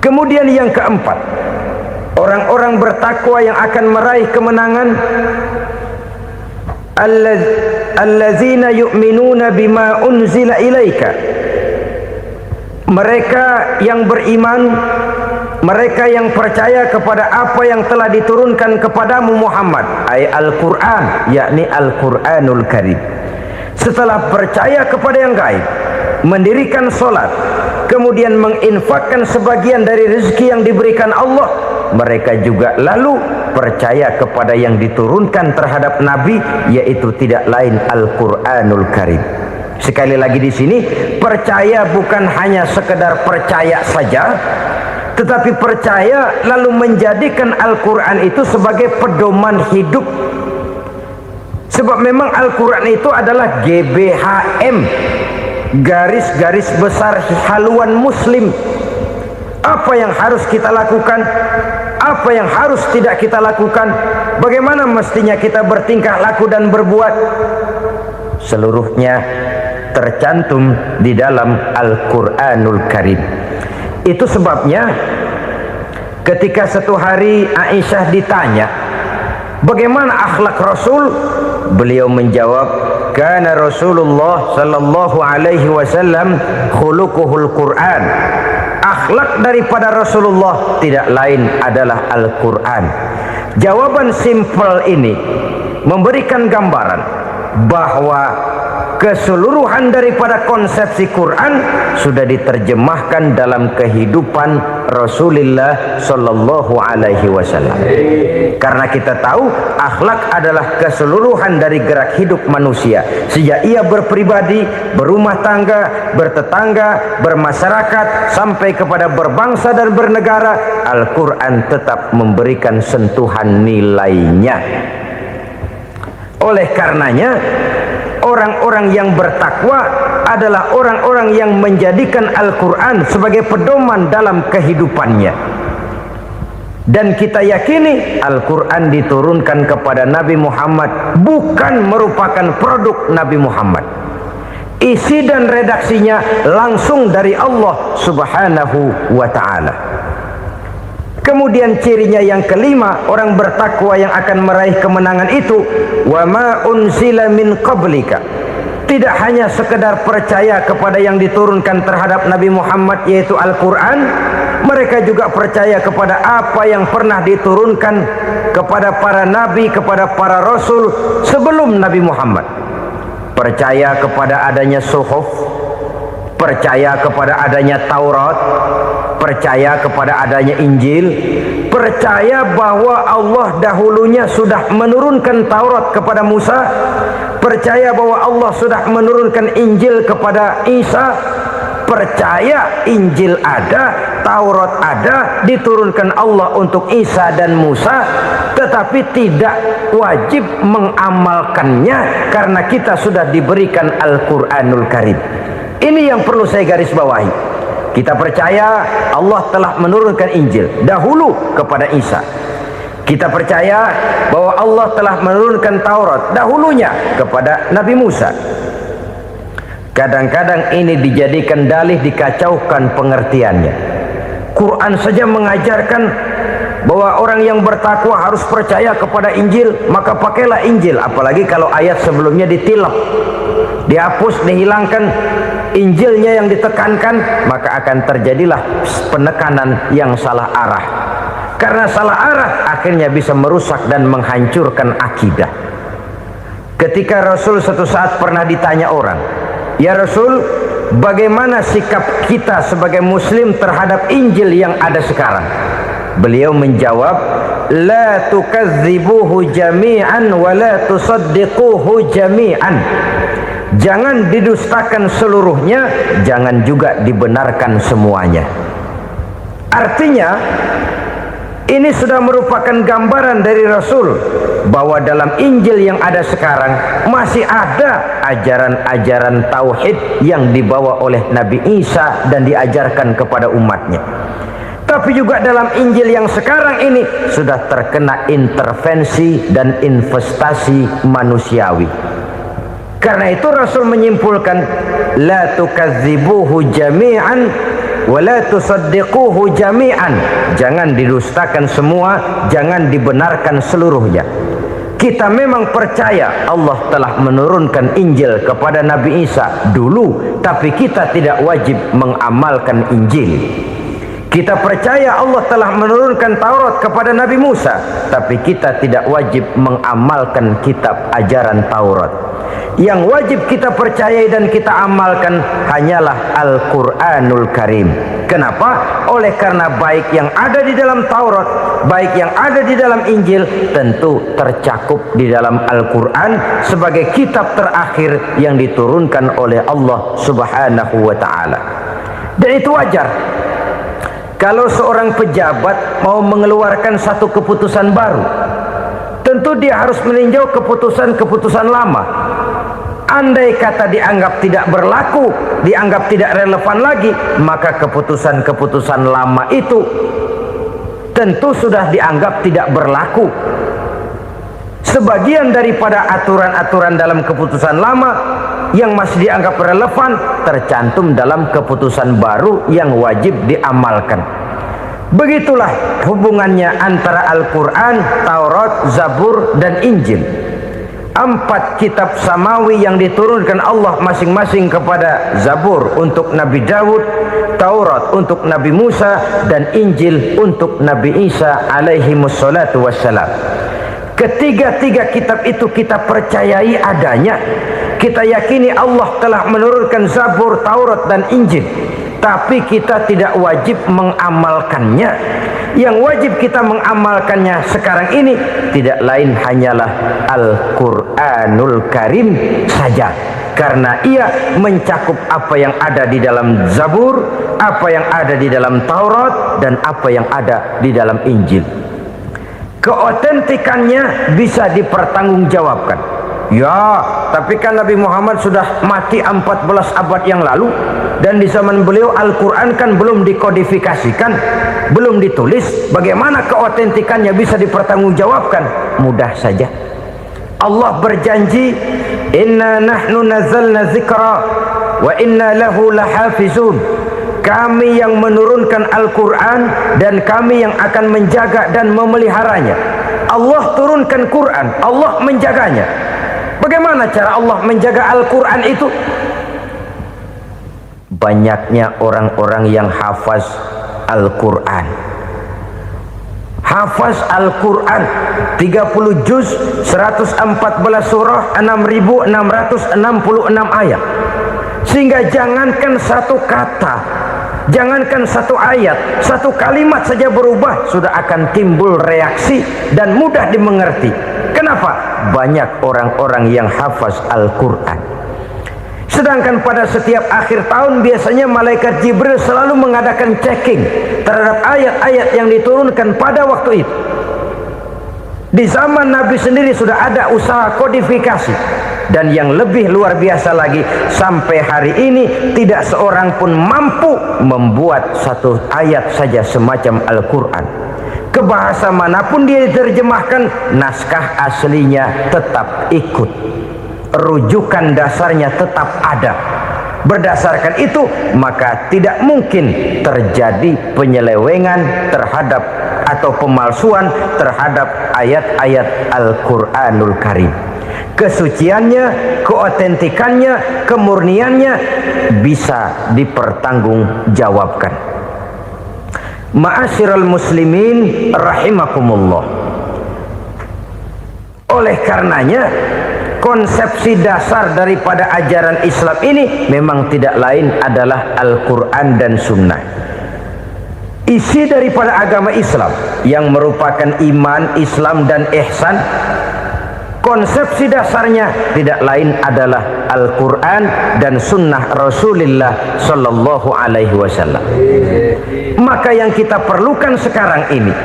Kemudian yang keempat, orang-orang bertakwa yang akan meraih kemenangan, allazina yu'minuna bima unzila ilaika, mereka yang beriman, mereka yang percaya kepada apa yang telah diturunkan kepadamu Muhammad, ay Al-Quran, yakni Al-Quranul Karim. Setelah percaya kepada yang gaib, mendirikan solat, kemudian menginfakkan sebagian dari rezeki yang diberikan Allah, mereka juga lalu percaya kepada yang diturunkan terhadap Nabi, yaitu tidak lain Al-Quranul Karim. Sekali lagi di sini, percaya bukan hanya sekedar percaya saja, tetapi percaya lalu menjadikan Al-Quran itu sebagai pedoman hidup. Sebab memang Al-Quran itu adalah GBHM, garis-garis besar haluan muslim. Apa yang harus kita lakukan, apa yang harus tidak kita lakukan, bagaimana mestinya kita bertingkah laku dan berbuat, seluruhnya tercantum di dalam Al-Quranul Karim. Itu sebabnya ketika satu hari Aisyah ditanya bagaimana akhlak Rasul, beliau menjawab, kana Rasulullah sallallahu alaihi wasallam khuluquhul Quran. Akhlak daripada Rasulullah tidak lain adalah Al-Quran. Jawaban simpel ini memberikan gambaran bahwa keseluruhan daripada konsepsi Quran sudah diterjemahkan dalam kehidupan Rasulullah Sallallahu Alaihi Wasallam. Karena kita tahu akhlak adalah keseluruhan dari gerak hidup manusia. Sejak ia berpribadi, berumah tangga, bertetangga, bermasyarakat, sampai kepada berbangsa dan bernegara, Al-Quran tetap memberikan sentuhan nilainya. Oleh karenanya, orang-orang yang bertakwa adalah orang-orang yang menjadikan Al-Quran sebagai pedoman dalam kehidupannya. Dan kita yakini Al-Quran diturunkan kepada Nabi Muhammad bukan merupakan produk Nabi Muhammad. Isi dan redaksinya langsung dari Allah Subhanahu wa ta'ala. Kemudian cirinya yang kelima, orang bertakwa yang akan meraih kemenangan itu, wa ma unzila min qablika. Tidak hanya sekedar percaya kepada yang diturunkan terhadap Nabi Muhammad yaitu Al-Quran, mereka juga percaya kepada apa yang pernah diturunkan kepada para nabi, kepada para rasul sebelum Nabi Muhammad. Percaya kepada adanya suhuf, percaya kepada adanya Taurat, percaya kepada adanya Injil, percaya bahwa Allah dahulunya sudah menurunkan Taurat kepada Musa, percaya bahwa Allah sudah menurunkan Injil kepada Isa, percaya Injil ada, Taurat ada, diturunkan Allah untuk Isa dan Musa, tetapi tidak wajib mengamalkannya karena kita sudah diberikan Al-Quranul Karim. Ini yang perlu saya garis bawahi. Kita percaya Allah telah menurunkan Injil dahulu kepada Isa. Kita percaya bahwa Allah telah menurunkan Taurat dahulunya kepada Nabi Musa. Kadang-kadang ini dijadikan dalih, dikacaukan pengertiannya. Quran saja mengajarkan bahwa orang yang bertakwa harus percaya kepada Injil, maka pakailah Injil. Apalagi kalau ayat sebelumnya ditilap, dihapus, dihilangkan, Injilnya yang ditekankan, maka akan terjadilah penekanan yang salah arah. Karena salah arah akhirnya bisa merusak dan menghancurkan akidah. Ketika Rasul suatu saat pernah ditanya orang, "Ya Rasul, bagaimana sikap kita sebagai muslim terhadap Injil yang ada sekarang?" Beliau menjawab, "La tukadzibuhu jami'an wa la tusaddiquhu jami'an." Jangan didustakan seluruhnya, jangan juga dibenarkan semuanya. Artinya, ini sudah merupakan gambaran dari Rasul bahwa dalam Injil yang ada sekarang masih ada ajaran-ajaran tauhid yang dibawa oleh Nabi Isa dan diajarkan kepada umatnya. Tapi juga dalam Injil yang sekarang ini sudah terkena intervensi dan investasi manusiawi. Karena itu Rasul menyimpulkan, la tukadzibuhu jami'an wa la tusaddiquhu jami'an. Jangan didustakan semua, jangan dibenarkan seluruhnya. Kita memang percaya Allah telah menurunkan Injil kepada Nabi Isa dulu, tapi kita tidak wajib mengamalkan Injil. Kita percaya Allah telah menurunkan Taurat kepada Nabi Musa, tapi kita tidak wajib mengamalkan kitab ajaran Taurat. Yang wajib kita percayai dan kita amalkan hanyalah Al-Quranul Karim. Kenapa? Oleh karena baik yang ada di dalam Taurat, baik yang ada di dalam Injil, tentu tercakup di dalam Al-Quran sebagai kitab terakhir yang diturunkan oleh Allah Subhanahu wa ta'ala. Dan itu wajar. Kalau seorang pejabat mau mengeluarkan satu keputusan baru, tentu dia harus meninjau keputusan-keputusan lama. Andai kata dianggap tidak berlaku, dianggap tidak relevan lagi, maka keputusan-keputusan lama itu tentu sudah dianggap tidak berlaku. Sebagian daripada aturan-aturan dalam keputusan lama yang masih dianggap relevan tercantum dalam keputusan baru yang wajib diamalkan. Begitulah hubungannya antara Al-Quran, Taurat, Zabur, dan Injil. 4 kitab samawi yang diturunkan Allah masing-masing kepada Zabur untuk Nabi Daud, Taurat untuk Nabi Musa, dan Injil untuk Nabi Isa alaihi wassalatu wassalam. Ketiga-tiga kitab itu kita percayai adanya, Kita yakini Allah telah menurunkan Zabur, Taurat dan Injil, tapi kita tidak wajib mengamalkannya. Yang wajib kita mengamalkannya sekarang ini tidak lain hanyalah Al-Quranul Karim saja, karena ia mencakup apa yang ada di dalam Zabur, apa yang ada di dalam Taurat, dan apa yang ada di dalam Injil. Keotentikannya bisa dipertanggungjawabkan. Ya, tapi kan Nabi Muhammad sudah mati 14 abad yang lalu, dan di zaman beliau Al-Quran kan belum dikodifikasikan, belum ditulis. Bagaimana keotentikannya bisa dipertanggungjawabkan? Mudah saja. Allah berjanji, inna nahnu nazzalna dzikra wa inna lahu lahafizun. Kami yang menurunkan Al-Quran dan kami yang akan menjaga dan memeliharanya. Allah turunkan Quran, Allah menjaganya. Bagaimana cara Allah menjaga Al-Quran itu? Banyaknya orang-orang yang hafaz Al-Quran. Hafaz Al-Quran 30 juz, 114 surah, 6666 ayat. Sehingga jangankan satu kata, jangankan satu ayat, satu kalimat saja berubah sudah akan timbul reaksi dan mudah dimengerti. Kenapa? Banyak orang-orang yang hafaz Al-Quran. Sedangkan pada setiap akhir tahun biasanya malaikat Jibril selalu mengadakan checking terhadap ayat-ayat yang diturunkan pada waktu itu. Di zaman Nabi sendiri sudah ada usaha kodifikasi. Dan yang lebih luar biasa lagi, sampai hari ini tidak seorang pun mampu membuat satu ayat saja semacam Al-Quran. Ke bahasa manapun dia diterjemahkan, naskah aslinya tetap ikut, rujukan dasarnya tetap ada. Berdasarkan itu maka tidak mungkin terjadi penyelewengan terhadap atau pemalsuan terhadap ayat-ayat Al-Quranul Karim. Kesuciannya, keotentikannya, kemurniannya bisa dipertanggungjawabkan. Ma'asyiral muslimin rahimakumullah. Oleh karenanya, konsepsi dasar daripada ajaran Islam ini memang tidak lain adalah Al-Quran dan Sunnah. Isi daripada agama Islam yang merupakan iman, Islam dan ihsan, konsepsi dasarnya tidak lain adalah Al-Quran dan Sunnah Rasulullah Sallallahu Alaihi Wasallam. Maka yang kita perlukan sekarang ini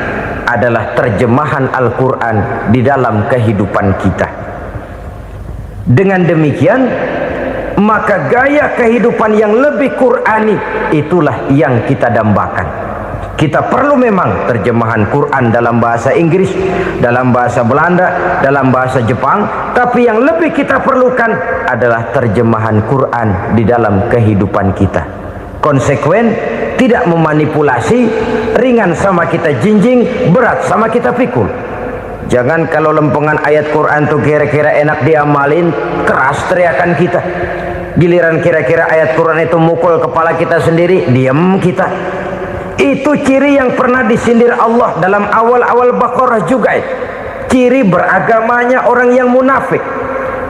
adalah terjemahan Al-Quran di dalam kehidupan kita. Dengan demikian, maka gaya kehidupan yang lebih Qurani itulah yang kita dambakan. Kita perlu memang terjemahan Quran dalam bahasa Inggris, dalam bahasa Belanda, dalam bahasa Jepang, tapi yang lebih kita perlukan adalah terjemahan Quran di dalam kehidupan kita. Konsekuen, tidak memanipulasi, ringan sama kita jinjing, berat sama kita pikul. Jangan kalau lempengan ayat Quran tuh kira-kira enak diamalin, keras teriakan kita. Giliran kira-kira ayat Quran itu mukul kepala kita sendiri, diam kita. Itu ciri yang pernah disindir Allah dalam awal-awal Baqarah juga. Ciri beragamanya orang yang munafik.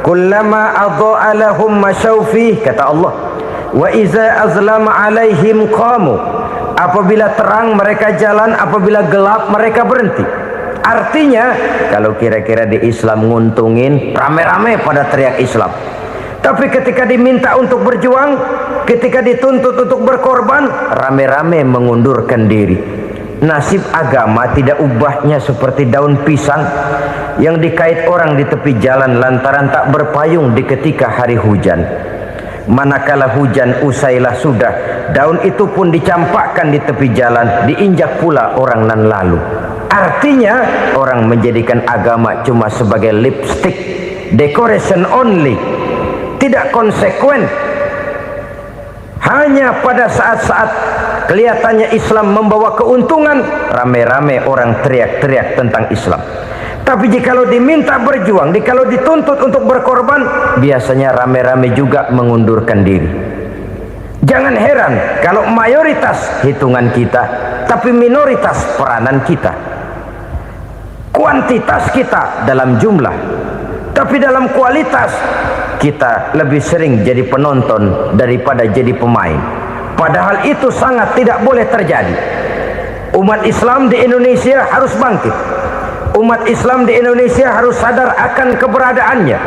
Kullama adha'a lahum masyawfih, kata Allah. Wa iza azlama alaihim qamu. Apabila terang mereka jalan, apabila gelap mereka berhenti. Artinya, kalau kira-kira di Islam nguntungin, rame-rame pada teriak Islam. Tapi ketika diminta untuk berjuang, ketika dituntut untuk berkorban, rame-rame mengundurkan diri. Nasib agama tidak ubahnya seperti daun pisang yang dikait orang di tepi jalan lantaran tak berpayung di ketika hari hujan. Manakala hujan usailah sudah, daun itu pun dicampakkan di tepi jalan, diinjak pula orang nan lalu. Artinya, orang menjadikan agama cuma sebagai lipstick, decoration only. Tidak konsekuen. Hanya pada saat-saat kelihatannya Islam membawa keuntungan, rame-rame orang teriak-teriak tentang Islam. Tapi jikalau diminta berjuang, jikalau dituntut untuk berkorban, biasanya rame-rame juga mengundurkan diri. Jangan heran kalau mayoritas hitungan kita, tapi minoritas peranan kita. Kuantitas kita dalam jumlah, tapi dalam kualitas kita lebih sering jadi penonton daripada jadi pemain. Padahal itu sangat tidak boleh terjadi. Umat Islam di Indonesia harus bangkit. Umat Islam di Indonesia harus sadar akan keberadaannya.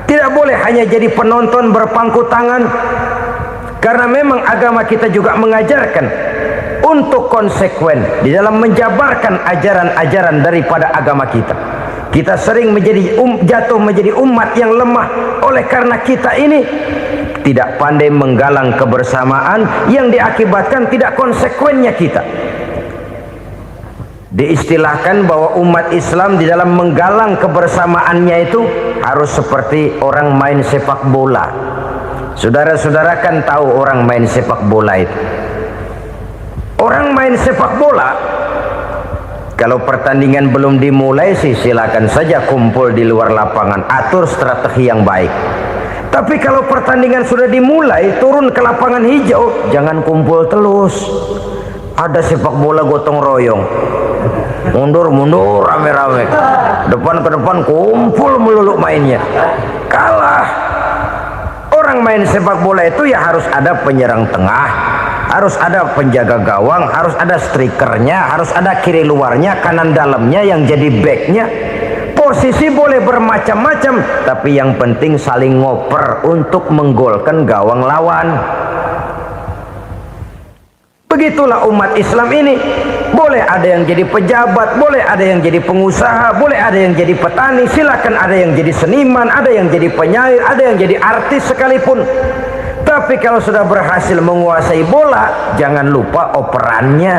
Tidak boleh hanya jadi penonton berpangku tangan, karena memang agama kita juga mengajarkan untuk konsekuen di dalam menjabarkan ajaran-ajaran daripada agama kita. Kita sering jatuh menjadi umat yang lemah oleh karena kita ini tidak pandai menggalang kebersamaan yang diakibatkan tidak konsekuennya kita. Diistilahkan bahwa umat Islam di dalam menggalang kebersamaannya itu harus seperti orang main sepak bola. Saudara-saudara kan tahu orang main sepak bola itu. Orang main sepak bola, kalau pertandingan belum dimulai sih silakan saja kumpul di luar lapangan, atur strategi yang baik. Tapi kalau pertandingan sudah dimulai, turun ke lapangan hijau, jangan kumpul terus. Ada sepak bola gotong royong, mundur-mundur rame-rame, depan ke depan kumpul melulu mainnya. Kalah. Orang main sepak bola itu ya harus ada penyerang tengah, harus ada penjaga gawang, harus ada strikernya, harus ada kiri luarnya, kanan dalamnya yang jadi backnya. Posisi boleh bermacam-macam, tapi yang penting saling ngoper untuk menggolkan gawang lawan. Begitulah umat Islam ini. Boleh ada yang jadi pejabat, boleh ada yang jadi pengusaha, boleh ada yang jadi petani, silakan ada yang jadi seniman, ada yang jadi penyair, ada yang jadi artis sekalipun. Tapi kalau sudah berhasil menguasai bola, jangan lupa operannya.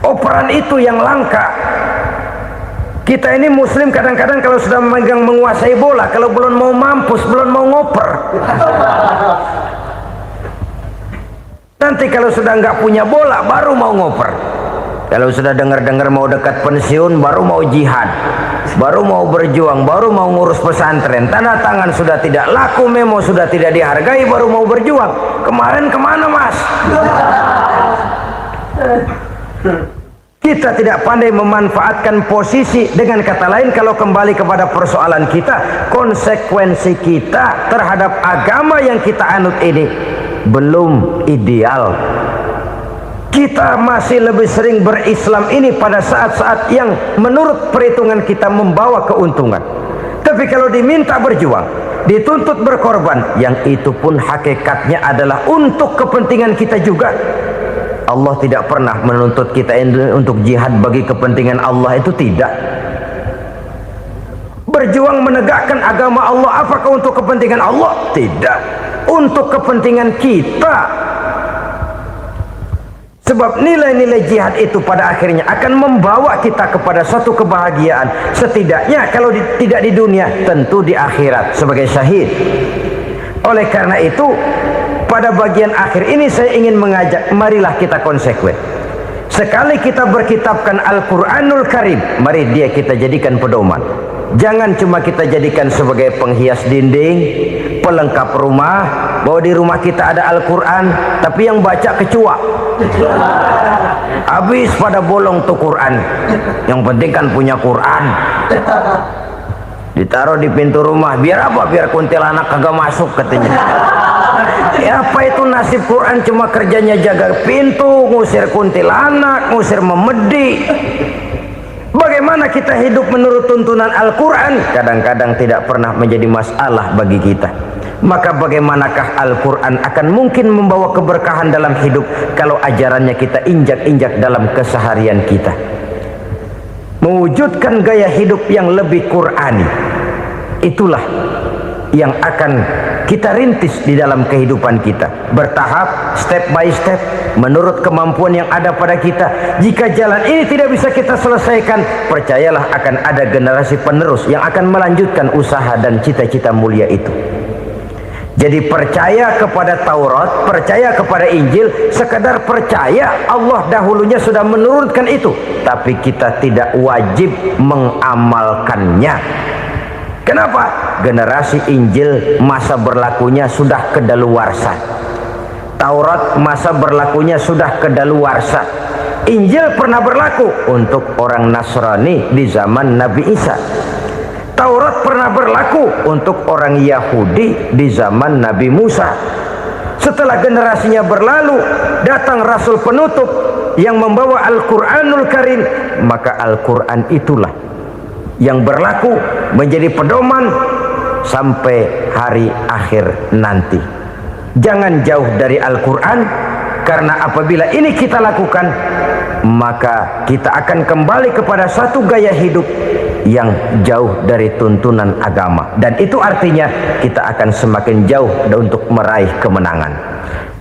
Operan itu yang langka. Kita ini muslim kadang-kadang kalau sudah memegang menguasai bola, kalau belum mau mampus, belum mau ngoper. Nanti kalau sudah nggak punya bola, baru mau ngoper. Kalau sudah dengar-dengar mau dekat pensiun, baru mau jihad, baru mau berjuang, baru mau ngurus pesantren. Tanda tangan sudah tidak laku, memo sudah tidak dihargai, baru mau berjuang. Kemarin kemana mas? Kita tidak pandai memanfaatkan posisi. Dengan kata lain, kalau kembali kepada persoalan kita, konsekuensi kita terhadap agama yang kita anut ini belum ideal. Kita masih lebih sering berislam ini pada saat-saat yang menurut perhitungan kita membawa keuntungan. Tapi kalau diminta berjuang, dituntut berkorban, yang itu pun hakikatnya adalah untuk kepentingan kita juga. Allah tidak pernah menuntut kita untuk jihad bagi kepentingan Allah, itu tidak. Berjuang menegakkan agama Allah, apakah untuk kepentingan Allah? Tidak. Untuk kepentingan kita. Sebab nilai-nilai jihad itu pada akhirnya akan membawa kita kepada suatu kebahagiaan. Setidaknya kalau tidak di dunia, tentu di akhirat sebagai syahid. Oleh karena itu, pada bagian akhir ini saya ingin mengajak, marilah kita konsekuen. Sekali kita berkitabkan Al-Quranul Karim, mari dia kita jadikan pedoman. Jangan cuma kita jadikan sebagai penghias dinding, pelengkap rumah, bahwa di rumah kita ada Al-Quran, tapi yang baca kecoa. Habis pada bolong tuh Quran. Yang penting kan punya Quran. Ditaruh di pintu rumah, biar apa? Biar kuntilanak kagak masuk katanya. Ya, apa itu nasib Quran? Cuma kerjanya jaga pintu, ngusir kuntilanak, ngusir memedi. Bagaimana kita hidup menurut tuntunan Al-Quran? Kadang-kadang tidak pernah menjadi masalah bagi kita. Maka bagaimanakah Al-Quran akan mungkin membawa keberkahan dalam hidup kalau ajarannya kita injak-injak dalam keseharian kita? Mewujudkan gaya hidup yang lebih Qurani, itulah yang akan kita rintis di dalam kehidupan kita, bertahap, step by step, menurut kemampuan yang ada pada kita. Jika jalan ini tidak bisa kita selesaikan, percayalah akan ada generasi penerus yang akan melanjutkan usaha dan cita-cita mulia itu. Jadi percaya kepada Taurat, percaya kepada Injil, sekedar percaya Allah dahulunya sudah menurunkan itu, tapi kita tidak wajib mengamalkannya. Kenapa? Generasi Injil masa berlakunya sudah kedaluwarsa. Taurat masa berlakunya sudah kedaluwarsa. Injil pernah berlaku untuk orang Nasrani di zaman Nabi Isa. Taurat pernah berlaku untuk orang Yahudi di zaman Nabi Musa. Setelah generasinya berlalu, datang Rasul penutup yang membawa Al-Quranul Karim, maka Al-Quran itulah yang berlaku menjadi pedoman sampai hari akhir nanti. Jangan jauh dari Al-Quran, karena apabila ini kita lakukan, maka kita akan kembali kepada satu gaya hidup yang jauh dari tuntunan agama, dan itu artinya kita akan semakin jauh untuk meraih kemenangan.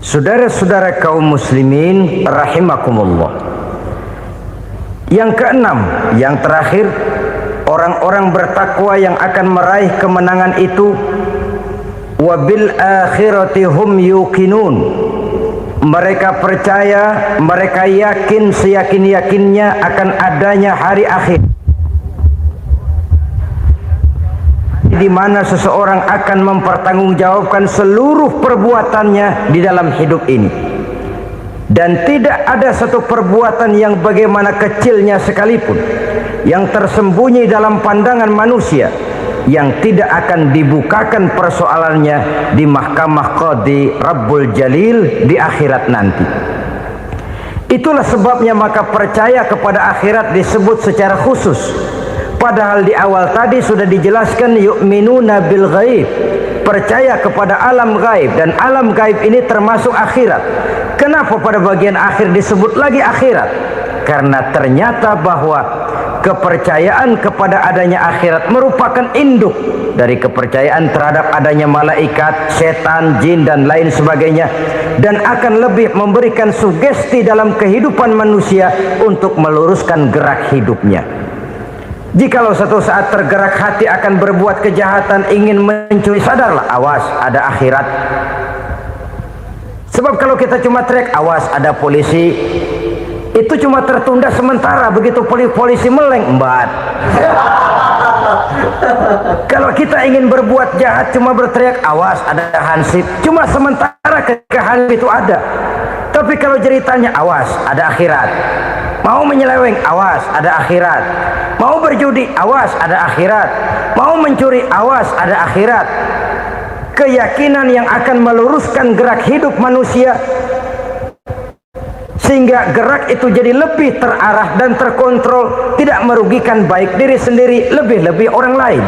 Saudara-saudara kaum muslimin rahimakumullah. Yang keenam, yang terakhir, orang-orang bertakwa yang akan meraih kemenangan itu wabil akhirati hum yuqinun. Mereka percaya, mereka yakin seyakin-yakinnya akan adanya hari akhir, di mana seseorang akan mempertanggungjawabkan seluruh perbuatannya di dalam hidup ini, dan tidak ada satu perbuatan yang bagaimana kecilnya sekalipun yang tersembunyi dalam pandangan manusia yang tidak akan dibukakan persoalannya di mahkamah Qadi Rabbul Jalil di akhirat nanti. Itulah sebabnya maka percaya kepada akhirat disebut secara khusus. Padahal di awal tadi sudah dijelaskan yu'minuna bil ghaib, percaya kepada alam gaib, dan alam gaib ini termasuk akhirat. Kenapa pada bagian akhir disebut lagi akhirat? Karena ternyata bahwa kepercayaan kepada adanya akhirat merupakan induk dari kepercayaan terhadap adanya malaikat, setan, jin, dan lain sebagainya, dan akan lebih memberikan sugesti dalam kehidupan manusia untuk meluruskan gerak hidupnya. Jikalau satu saat tergerak hati akan berbuat kejahatan, ingin mencuri, sadarlah, awas ada akhirat. Sebab kalau kita cuma teriak awas ada polisi, itu cuma tertunda sementara, begitu polisi meleng embat. Kalau kita ingin berbuat jahat cuma berteriak awas ada hansip, cuma sementara ketika hansip itu ada. Tapi kalau ceritanya awas ada akhirat, mau menyeleweng awas ada akhirat, mau berjudi awas ada akhirat, mau mencuri awas ada akhirat. Keyakinan yang akan meluruskan gerak hidup manusia sehingga gerak itu jadi lebih terarah dan terkontrol, tidak merugikan baik diri sendiri, lebih-lebih orang lain.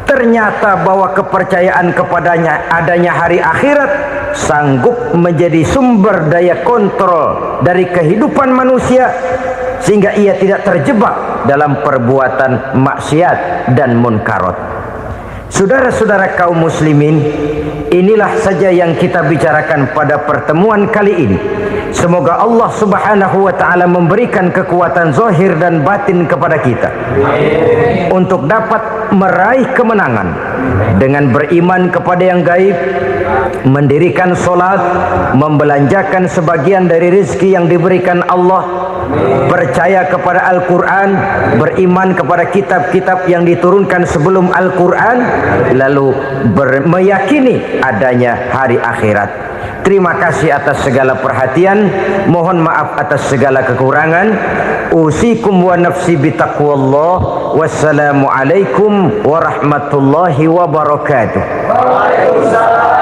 Ternyata bahwa kepercayaan kepadanya adanya hari akhirat sanggup menjadi sumber daya kontrol dari kehidupan manusia, sehingga ia tidak terjebak dalam perbuatan maksiat dan munkarat. Saudara-saudara kaum muslimin, inilah saja yang kita bicarakan pada pertemuan kali ini. Semoga Allah Subhanahu wa ta'ala memberikan kekuatan zahir dan batin kepada kita untuk dapat meraih kemenangan dengan beriman kepada yang gaib, mendirikan solat, membelanjakan sebagian dari rezeki yang diberikan Allah, percaya kepada Al-Quran, beriman kepada kitab-kitab yang diturunkan sebelum Al-Quran, lalu meyakini adanya hari akhirat. Terima kasih atas segala perhatian, mohon maaf atas segala kekurangan. Usikum wa nafsi bitaqwallah. Wassalamualaikum warahmatullahi wabarakatuh. Waalaikumsalam.